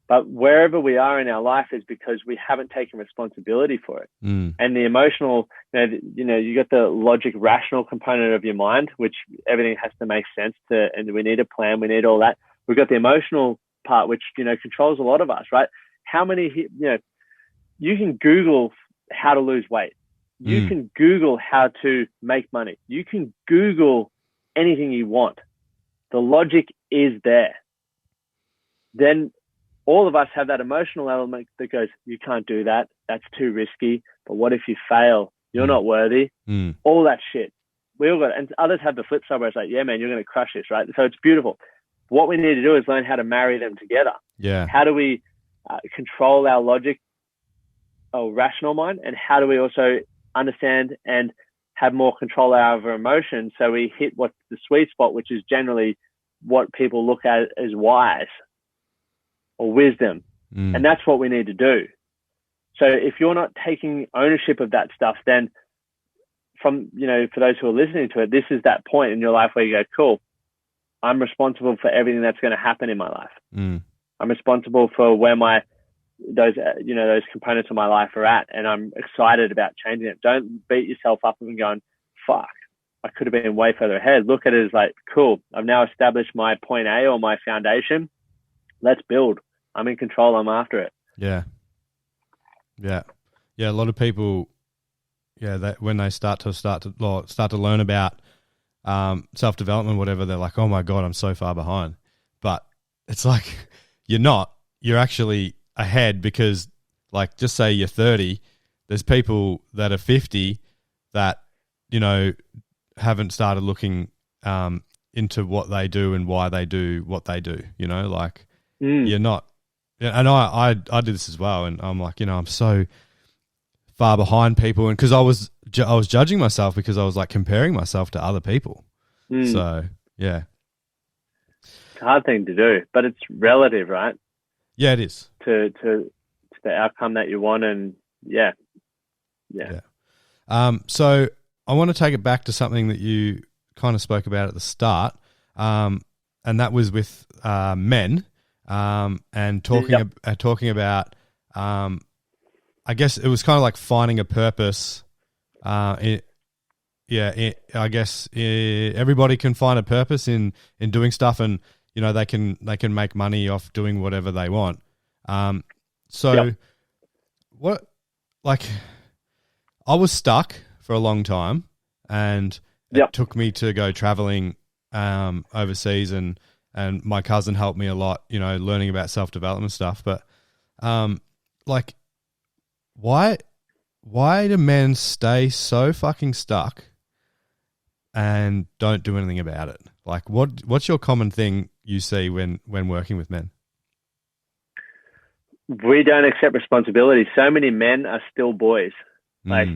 But wherever we are in our life is because we haven't taken responsibility for it. And the emotional, you got the logic, rational component of your mind, which everything has to make sense to, and we need a plan, we need all that. We've got the emotional part, which, controls a lot of us, right? How many, you can Google how to lose weight. You can Google how to make money. You can Google anything you want. The logic is there. Then all of us have that emotional element that goes, you can't do that. That's too risky. But what if you fail? You're not worthy. All that shit. We all got, and others have the flip side where it's like, yeah, man, you're going to crush this, right? So it's beautiful. What we need to do is learn how to marry them together. Yeah. How do we control our logic or rational mind? And how do we also understand and have more control over emotions so we hit what's the sweet spot, which is generally what people look at as wise or wisdom. And that's what we need to do. So if you're not taking ownership of that stuff, then from, for those who are listening to it, this is that point in your life where you go, cool, I'm responsible for everything that's going to happen in my life. I'm responsible for where those components of my life are at, and I'm excited about changing it. Don't beat yourself up and going, fuck, I could have been way further ahead. Look at it as like, cool, I've now established my point A or my foundation. Let's build. I'm in control. I'm after it. Yeah. A lot of people, that when they start to learn about self-development, whatever, they're like, oh my God, I'm so far behind. But it's like, you're not. You're actually ahead because, like, just say you're 30, there's people that are 50 that, haven't started looking into what they do and why they do what they do, you're not. And I did this as well, and I'm like, I'm so far behind people, and because I was judging myself because I was like comparing myself to other people. So yeah, it's a hard thing to do, but it's relative, right? Yeah, it is to the outcome that you want, and yeah. So I want to take it back to something that you kind of spoke about at the start, and that was with men. And talking about, I guess it was kind of like finding a purpose. I guess everybody can find a purpose in doing stuff, and they can make money off doing whatever they want. What, like, I was stuck for a long time, and it took me to go traveling overseas, and my cousin helped me a lot, learning about self-development stuff. But like, why do men stay so fucking stuck and don't do anything about it? Like, what's your common thing you see when working with men? We don't accept responsibility. So many men are still boys. Like,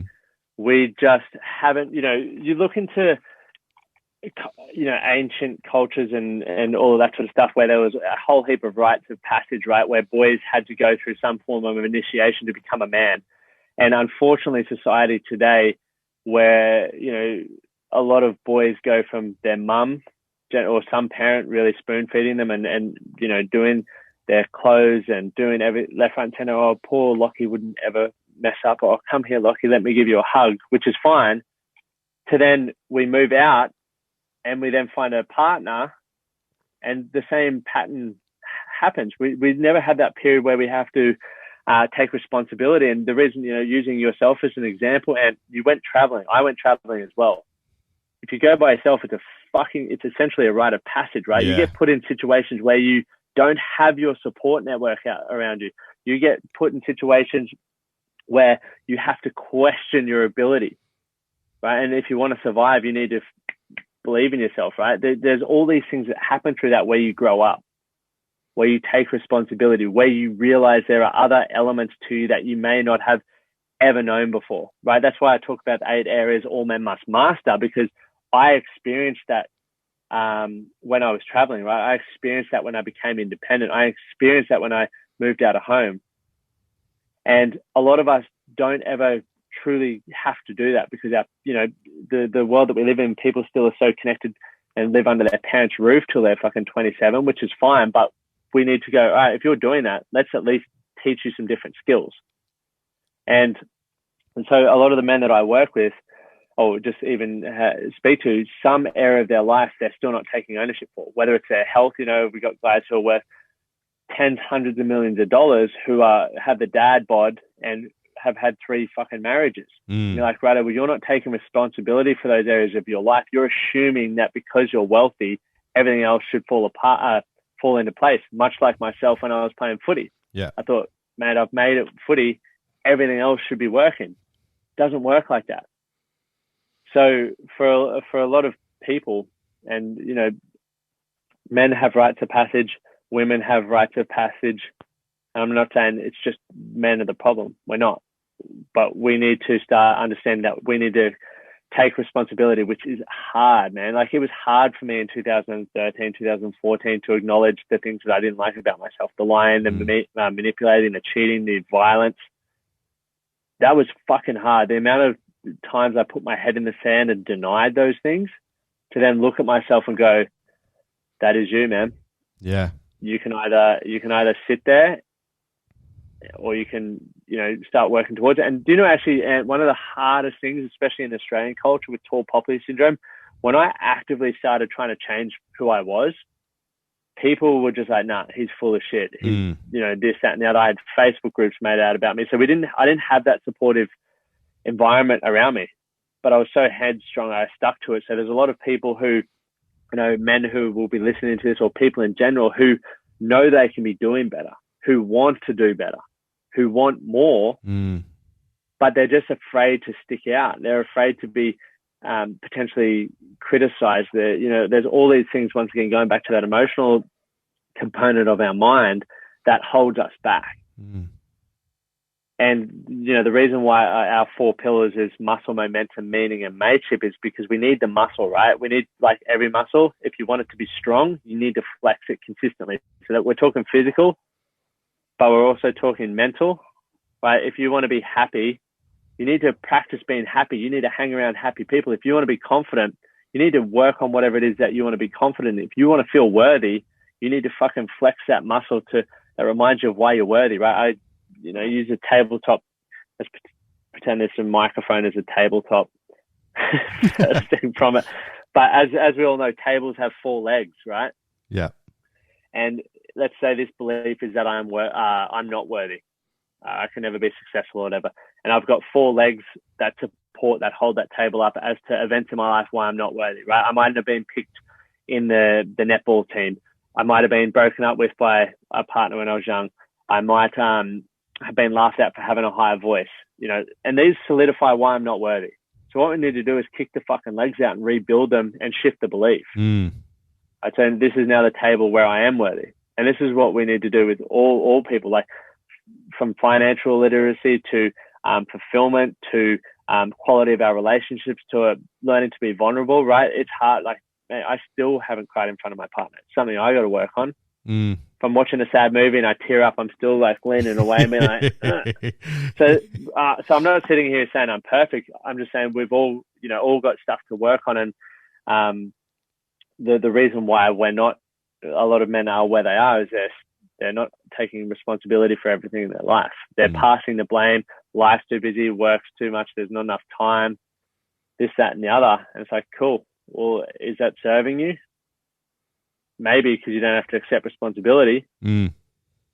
we just haven't, you look into, ancient cultures and all of that sort of stuff where there was a whole heap of rites of passage, right, where boys had to go through some form of initiation to become a man. And unfortunately, society today, where, a lot of boys go from their mum or some parent really spoon feeding them and you know, doing their clothes and doing every left, right, and center. Oh, poor Lachie wouldn't ever mess up. Or, oh, come here, Lachie, let me give you a hug, which is fine. To then we move out and we then find a partner and the same pattern happens. We never had that period where we have to take responsibility. And the reason, you know, using yourself as an example, and you went traveling, I went traveling as well. If you go by yourself, it's essentially a rite of passage, right? Yeah. You get put in situations where you don't have your support network around you. You get put in situations where you have to question your ability, right? And if you want to survive, you need to believe in yourself, right? There's all these things that happen through that where you grow up, where you take responsibility, where you realize there are other elements to you that you may not have ever known before, right? That's why I talk about the 8 areas all men must master, because I experienced that when I was traveling, right? I experienced that when I became independent. I experienced that when I moved out of home. And a lot of us don't ever truly have to do that because the world that we live in, people still are so connected and live under their parents' roof till they're fucking 27, which is fine. But we need to go, all right, if you're doing that, let's at least teach you some different skills. And so a lot of the men that I work with, or just even speak to, some area of their life they're still not taking ownership for, whether it's their health. You know, we got guys who are worth tens, hundreds of millions of dollars who have the dad bod and have had 3 fucking marriages. You're like, right, well, you're not taking responsibility for those areas of your life. You're assuming that because you're wealthy, everything else should fall into place, much like myself when I was playing footy. Yeah. I thought, man, I've made it footy, everything else should be working. Doesn't work like that. So for a lot of people, and, you know, men have rites of passage, women have rites of passage. And I'm not saying it's just men are the problem. We're not. But we need to start understanding that we need to take responsibility, which is hard, man. Like, it was hard for me in 2013, 2014 to acknowledge the things that I didn't like about myself, the lying, the manipulating, the cheating, the violence. That was fucking hard. The amount of times I put my head in the sand and denied those things, to then look at myself and go, that is you, man. Yeah. You can either sit there or you can, you know, start working towards it. And do you know, actually, one of the hardest things, especially in Australian culture with tall poppy syndrome, when I actively started trying to change who I was, people were just like, nah, he's full of shit. He's, you know, this, that, and the other. I had Facebook groups made out about me. So I didn't have that supportive environment around me, but I was so headstrong, I stuck to it. So there's a lot of people who, you know, men who will be listening to this, or people in general who know they can be doing better, who want to do better, who want more, but they're just afraid to stick out. They're afraid to be potentially criticized. You know, there's all these things, once again, going back to that emotional component of our mind that holds us back. And, you know, the reason why our 4 pillars is muscle, momentum, meaning, and mateship is because we need the muscle, right? We need, like every muscle, if you want it to be strong, you need to flex it consistently. So that we're talking physical, but we're also talking mental, right? If you want to be happy, you need to practice being happy. You need to hang around happy people. If you want to be confident, you need to work on whatever it is that you want to be confident in. If you want to feel worthy, you need to fucking flex that muscle that reminds you of why you're worthy, right? Use a tabletop. Let's pretend there's some microphone as a tabletop thing from it. But as we all know, tables have 4 legs, right? Yeah. And let's say this belief is that I'm not worthy. I can never be successful or whatever. And I've got 4 legs that support, that hold that table up as to events in my life why I'm not worthy, right? I might have been picked in the netball team. I might have been broken up with by a partner when I was young. I might have been laughed at for having a higher voice, you know, and these solidify why I'm not worthy. So what we need to do is kick the fucking legs out and rebuild them and shift the belief. I'd say this is now the table where I am worthy. And this is what we need to do with all people, like from financial literacy to fulfillment to quality of our relationships to learning to be vulnerable, right? It's hard. Like, man, I still haven't cried in front of my partner. It's something I got to work on. If I'm watching a sad movie and I tear up, I'm still like leaning away and being like, So I'm not sitting here saying I'm perfect. I'm just saying we've all, all got stuff to work on. And the reason why we're not, a lot of men are where they are, is they're not taking responsibility for everything in their life. They're passing the blame. Life's too busy, work's too much, there's not enough time, this, that, and the other. And it's like, cool. Well, is that serving you? Maybe, because you don't have to accept responsibility.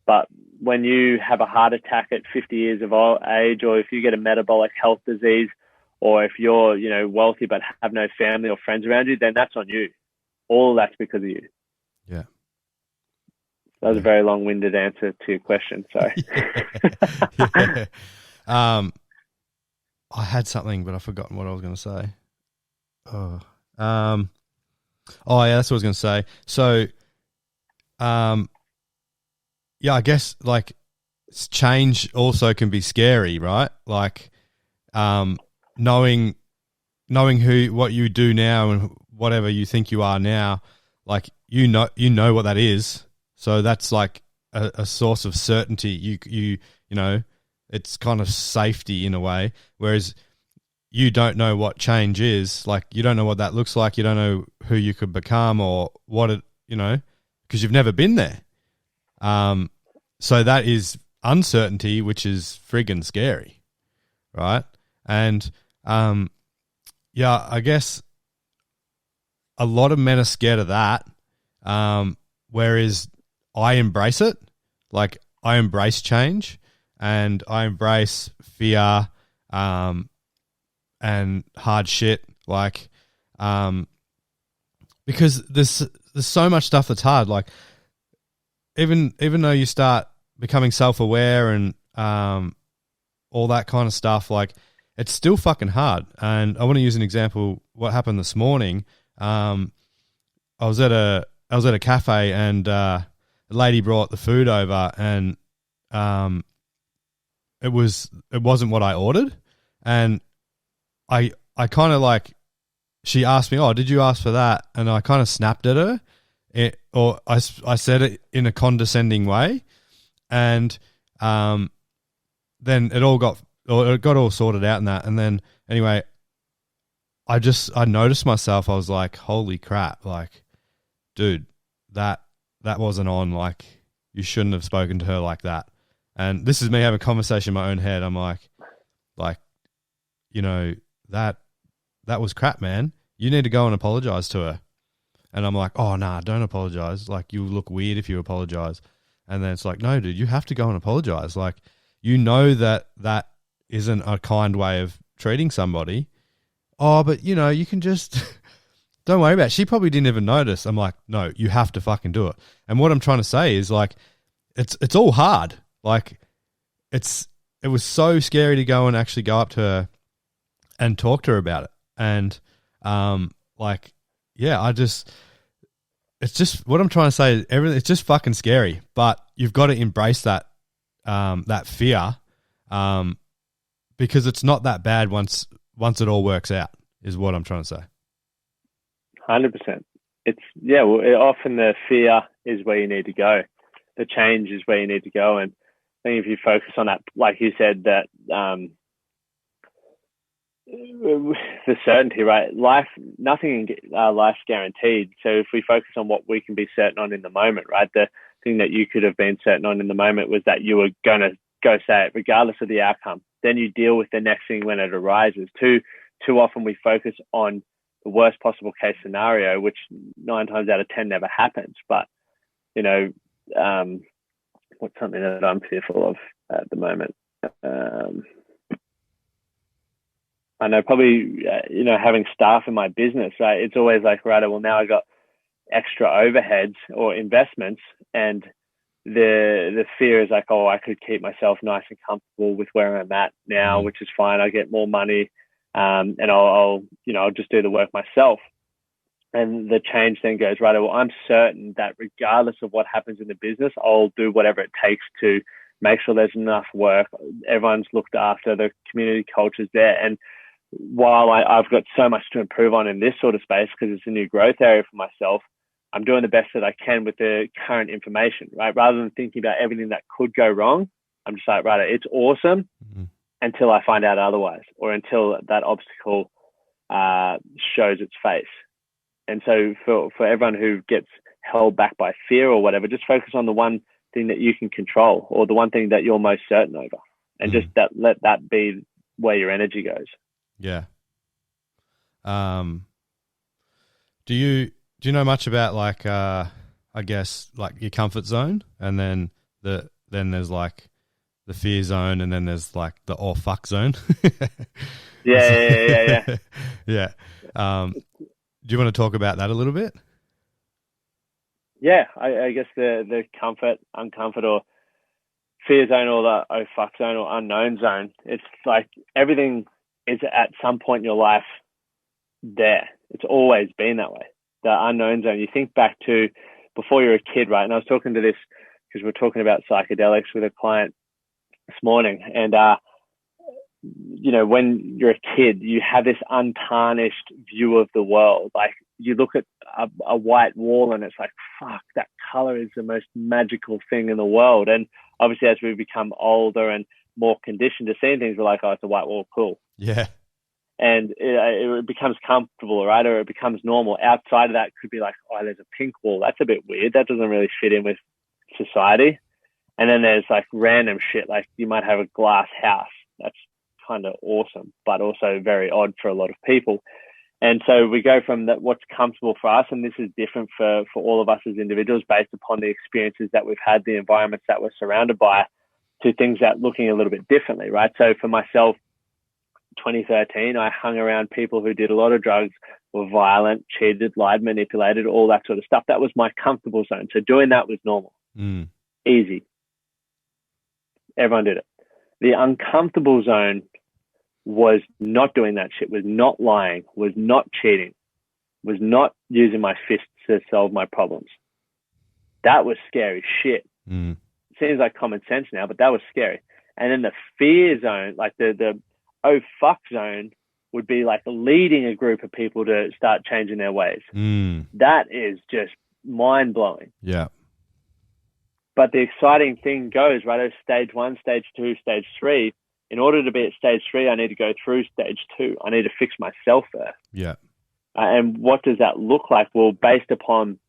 But when you have a heart attack at 50 years of age, or if you get a metabolic health disease, or if you're, wealthy but have no family or friends around you, then that's on you. All of that's because of you. Yeah. That was a very long-winded answer to your question. Sorry. I had something, but I've forgotten what I was going to say. Oh yeah, that's what I was going to say. So, yeah, I guess like change also can be scary, right? Like, knowing what you do now and whatever you think you are now, like you know what that is. So that's like a source of certainty. You know, it's kind of safety in a way. Whereas you don't know what change is. Like you don't know what that looks like. You don't know who you could become or what it, because you've never been there. So that is uncertainty, which is friggin' scary, right? And yeah, I guess a lot of men are scared of that, whereas I embrace it. Like I embrace change and I embrace fear and hard shit. Like, because there's so much stuff that's hard. Like even though you start becoming self-aware and all that kind of stuff, like it's still fucking hard. And I want to use an example. What happened this morning? I was at a cafe and the lady brought the food over and it wasn't what I ordered, and I kind of like, she asked me, "Oh, did you ask for that?" And I kind of snapped at her, or I said it in a condescending way, and then it got all sorted out and that, and then anyway, I noticed myself. I was like, "Holy crap!" Like, dude, that wasn't on. Like, you shouldn't have spoken to her like that. And this is me having a conversation in my own head. I'm like, that was crap, man. You need to go and apologize to her. And I'm like, oh, nah, don't apologize. Like, you look weird if you apologize. And then it's like, no, dude, you have to go and apologize. Like, that isn't a kind way of treating somebody. Oh, but, you can just don't worry about it. She probably didn't even notice. I'm like, no, you have to fucking do it. And what I'm trying to say is, like, it's all hard. Like, it was so scary to go and actually go up to her and talk to her about it. And, it's just what I'm trying to say. Everything, it's just fucking scary, but you've got to embrace that fear, because it's not that bad once it all works out, is what I'm trying to say. 100%. Often the fear is where you need to go. The change is where you need to go. And I think if you focus on that, like you said, that, the certainty, right? Nothing in life's guaranteed. So if we focus on what we can be certain on in the moment, right? The thing that you could have been certain on in the moment was that you were going to go say it regardless of the outcome. Then you deal with the next thing when it arises. Too often we focus on the worst possible case scenario, which 9 times out of 10 never happens. But, what's something that I'm fearful of at the moment? I know probably, having staff in my business, right? It's always like, right, well, now I got extra overheads or investments, and the fear is like, oh, I could keep myself nice and comfortable with where I'm at now, which is fine. I get more money, and I'll just do the work myself. And the change then goes, right, well, I'm certain that regardless of what happens in the business, I'll do whatever it takes to make sure there's enough work, everyone's looked after, the community culture's there. And while I've got so much to improve on in this sort of space, because it's a new growth area for myself, I'm doing the best that I can with the current information, right? Rather than thinking about everything that could go wrong, I'm just like, right, it's awesome until I find out otherwise, or until that obstacle shows its face. And so for everyone who gets held back by fear or whatever, just focus on the one thing that you can control, or the one thing that you're most certain over, and just let that be where your energy goes. Yeah. Do you know much about like I guess like your comfort zone, and then there's like the fear zone, and then there's like the oh fuck zone? Yeah. Yeah. Do you want to talk about that a little bit? Yeah, I guess the comfort, uncomfort, or fear zone, or the oh fuck zone, or unknown zone. It's like everything is at some point in your life there. It's always been that way. The unknown zone. You think back to before you're a kid, right? And I was talking to this because we're talking about psychedelics with a client this morning, and when you're a kid, you have this untarnished view of the world. Like you look at a white wall and it's like, fuck, that color is the most magical thing in the world. And obviously as we become older and more conditioned to seeing things, we're like, oh, it's a white wall, cool. Yeah. And it becomes comfortable, right? Or it becomes normal. Outside of that could be like, oh, there's a pink wall. That's a bit weird. That doesn't really fit in with society. And then there's like random shit. Like you might have a glass house. That's kind of awesome, but also very odd for a lot of people. And so we go from that, what's comfortable for us, and this is different for all of us as individuals based upon the experiences that we've had, the environments that we're surrounded by, to things that looking a little bit differently, right? So for myself, 2013, I hung around people who did a lot of drugs, were violent, cheated, lied, manipulated, all that sort of stuff. That was my comfortable zone. So doing that was normal, easy. Everyone did it. The uncomfortable zone was not doing that shit, was not lying, was not cheating, was not using my fists to solve my problems. That was scary shit. Seems like common sense now, but that was scary. And then the fear zone, like the oh fuck zone, would be like leading a group of people to start changing their ways. That is just mind blowing. Yeah. But the exciting thing goes, right, as stage 1, stage 2, stage 3. In order to be at stage 3, I need to go through stage 2. I need to fix myself first. Yeah. And what does that look like? Well, based upon,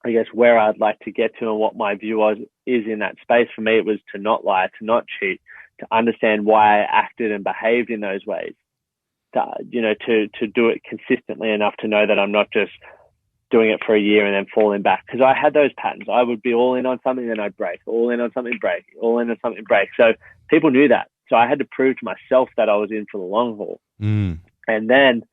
I guess, where I'd like to get to and what my view is in that space, for me, it was to not lie, to not cheat, to understand why I acted and behaved in those ways, to do it consistently enough to know that I'm not just doing it for a year and then falling back. Because I had those patterns. I would be all in on something, then I'd break, all in on something, break, all in on something, break. So people knew that. So I had to prove to myself that I was in for the long haul. And then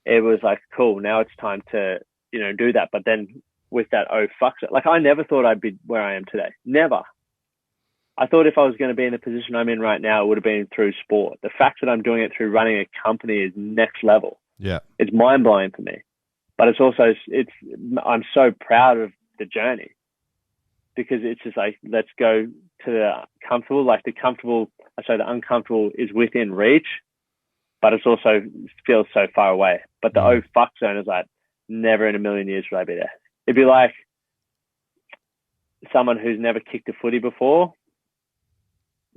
it was like, cool, now it's time to, do that. But then with that, oh, fuck it. Like I never thought I'd be where I am today. Never. I thought if I was going to be in the position I'm in right now, it would have been through sport. The fact that I'm doing it through running a company is next level. Yeah. It's mind blowing for me. But it's also, I'm so proud of the journey, because it's just like, let's go to the comfortable, like the uncomfortable is within reach, but it's also feels so far away. But the oh fuck zone is like, never in a million years would I be there. It'd be like someone who's never kicked a footy before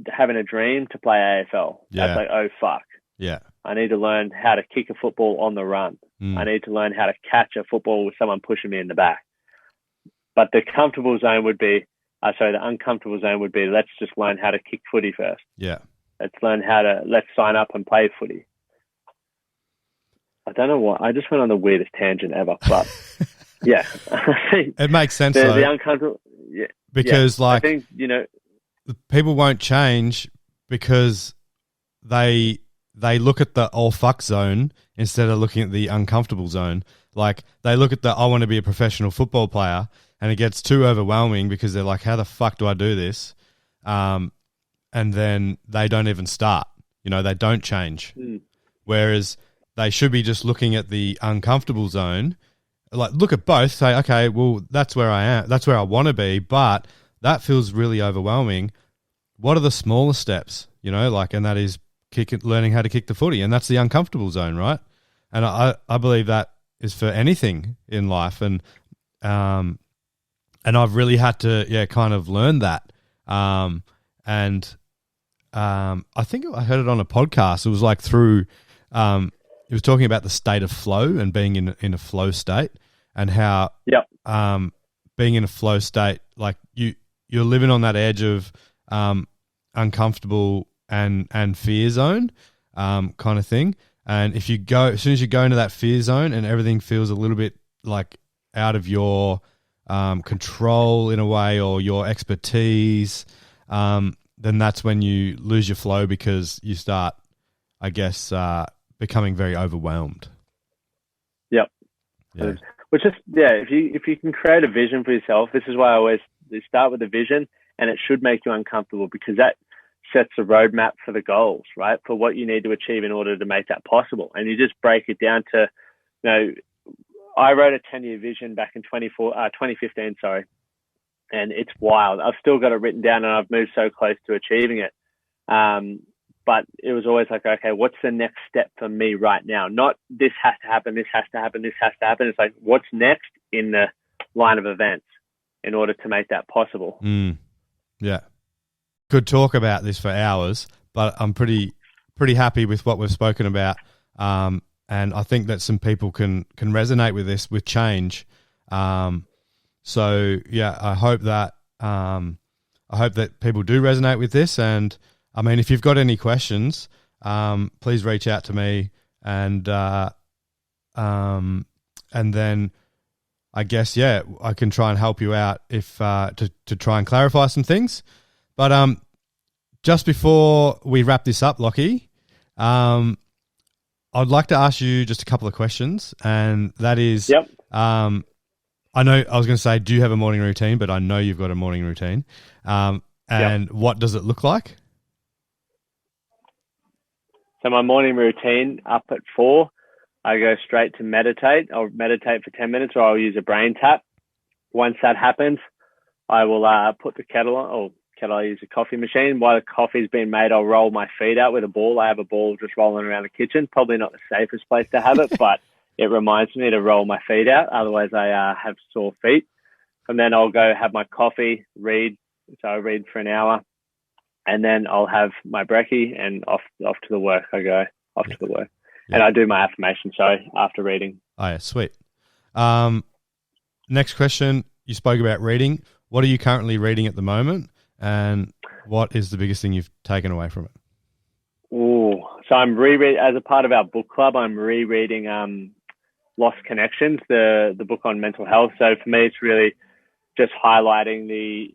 having a dream to play AFL. Yeah. That's like, oh fuck. Yeah. I need to learn how to kick a football on the run. I need to learn how to catch a football with someone pushing me in the back. But the comfortable zone would be, the uncomfortable zone would be, let's just learn how to kick footy first. Yeah. Let's sign up and play footy. I don't know what, I just went on the weirdest tangent ever, but yeah. It makes sense though. The uncomfortable, yeah. Because I think, people won't change because they look at the oh fuck zone instead of looking at the uncomfortable zone. Like they look at the I want to be a professional football player, and it gets too overwhelming because they're like, how the fuck do I do this? And then they don't even start. They don't change. Whereas they should be just looking at the uncomfortable zone, like look at both, say, okay, well, that's where I am. That's where I want to be, but that feels really overwhelming. What are the smaller steps, and that is learning how to kick the footy, and that's the uncomfortable zone, right? And I believe that is for anything in life, and and I've really had to, kind of learn that. I think I heard it on a podcast. It was like through, it was talking about the state of flow and being in a flow state, and how, being in a flow state, like you're living on that edge of, uncomfortable and fear zone, kind of thing. And if you go, as soon as you go into that fear zone and everything feels a little bit like out of your control in a way, or your expertise, then that's when you lose your flow, because you start, I guess, becoming very overwhelmed. Yep. Yeah. Which is, if you can create a vision for yourself, this is why I always start with a vision, and it should make you uncomfortable, because that sets a roadmap for the goals, right? For what you need to achieve in order to make that possible. And you just break it down to, I wrote a 10-year vision back in 2015, and it's wild. I've still got it written down, and I've moved so close to achieving it. But it was always like, okay, what's the next step for me right now? Not this has to happen, this has to happen, this has to happen. It's like, what's next in the line of events in order to make that possible? Yeah. Could talk about this for hours, but I'm pretty happy with what we've spoken about. And I think that some people can resonate with this, with change. So yeah, I hope that people do resonate with this. And I mean, if you've got any questions, please reach out to me, and then I guess, I can try and help you out if to try and clarify some things. But just before we wrap this up, Lachie, I'd like to ask you just a couple of questions, and that is, I know I was going to say, do you have a morning routine? But I know you've got a morning routine. What does it look like? So my morning routine, up at 4, I go straight to meditate. I'll meditate for 10 minutes, or I'll use a brain tap. Once that happens, I will put the kettle on, I use a coffee machine. While the coffee's being made, I'll roll my feet out with a ball. I have a ball just rolling around the kitchen. Probably not the safest place to have it, but it reminds me to roll my feet out. Otherwise, I have sore feet. And then I'll go have my coffee, read. So I read for an hour, and then I'll have my brekkie, and off to the work I go. Off to the work. Yeah. And I do my affirmation, after reading. Oh, yeah, sweet. Next question. You spoke about reading. What are you currently reading at the moment? And what is the biggest thing you've taken away from it? So I'm rereading, as a part of our book club, I'm rereading Lost Connections, the book on mental health. So for me, it's really just highlighting the,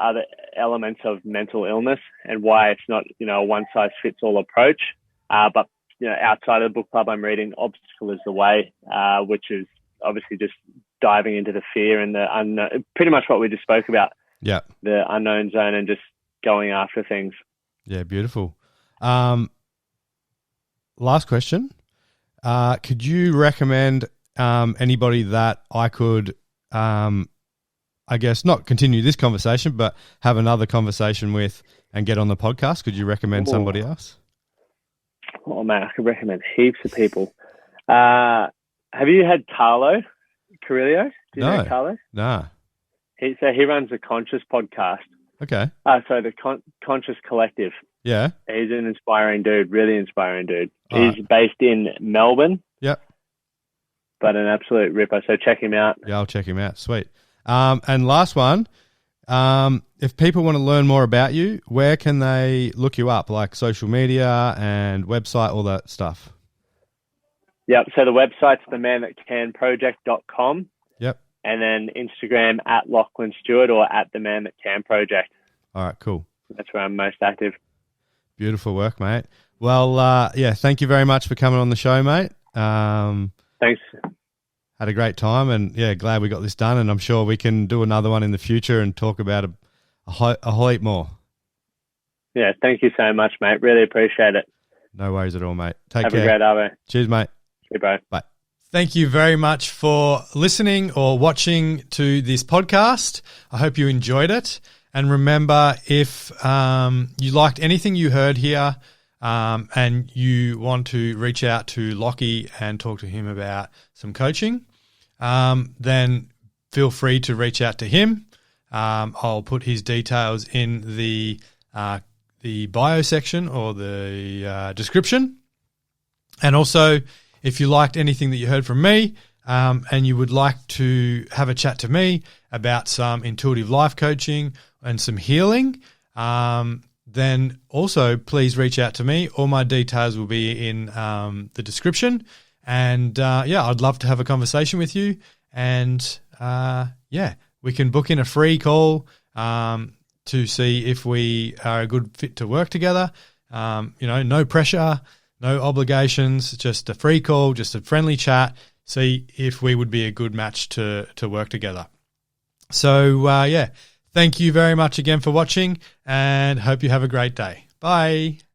other elements of mental illness, and why it's not, a one-size-fits-all approach. But, outside of the book club, I'm reading Obstacle is the Way, which is obviously just diving into the fear and the unknown, pretty much what we just spoke about. Yeah. The unknown zone, and just going after things. Yeah, beautiful. Last question. Could you recommend anybody that I could, I guess, not continue this conversation, but have another conversation with and get on the podcast? Could you recommend somebody else? Oh, man, I could recommend heaps of people. Have you had Carlo Carrillo? Do you know Carlo? Nah. He runs the Conscious podcast. Okay. The Conscious Collective. Yeah. He's an inspiring dude, really inspiring dude. He's based in Melbourne. Yep. But an absolute ripper. So check him out. Yeah, I'll check him out. Sweet. And last one, if people want to learn more about you, where can they look you up? Like social media and website, all that stuff. Yep. So the website's themanthatcanproject.com. Yep. And then Instagram at Lachie Stuart, or at the Man That Can Project. All right, cool. That's where I'm most active. Beautiful work, mate. Well, thank you very much for coming on the show, mate. Thanks. Had a great time, and glad we got this done. And I'm sure we can do another one in the future and talk about a whole heap more. Yeah, thank you so much, mate. Really appreciate it. No worries at all, mate. Take care. Have a great hour. Cheers, mate. See you, bro. Bye. Thank you very much for listening or watching to this podcast. I hope you enjoyed it. And remember, if you liked anything you heard here and you want to reach out to Lachie and talk to him about some coaching, then feel free to reach out to him. I'll put his details in the bio section or the description. And also, if you liked anything that you heard from me and you would like to have a chat to me about some intuitive life coaching and some healing, then also please reach out to me. All my details will be in the description. And I'd love to have a conversation with you. And we can book in a free call to see if we are a good fit to work together. No pressure, no obligations, just a free call, just a friendly chat. See if we would be a good match to work together. So, thank you very much again for watching, and hope you have a great day. Bye.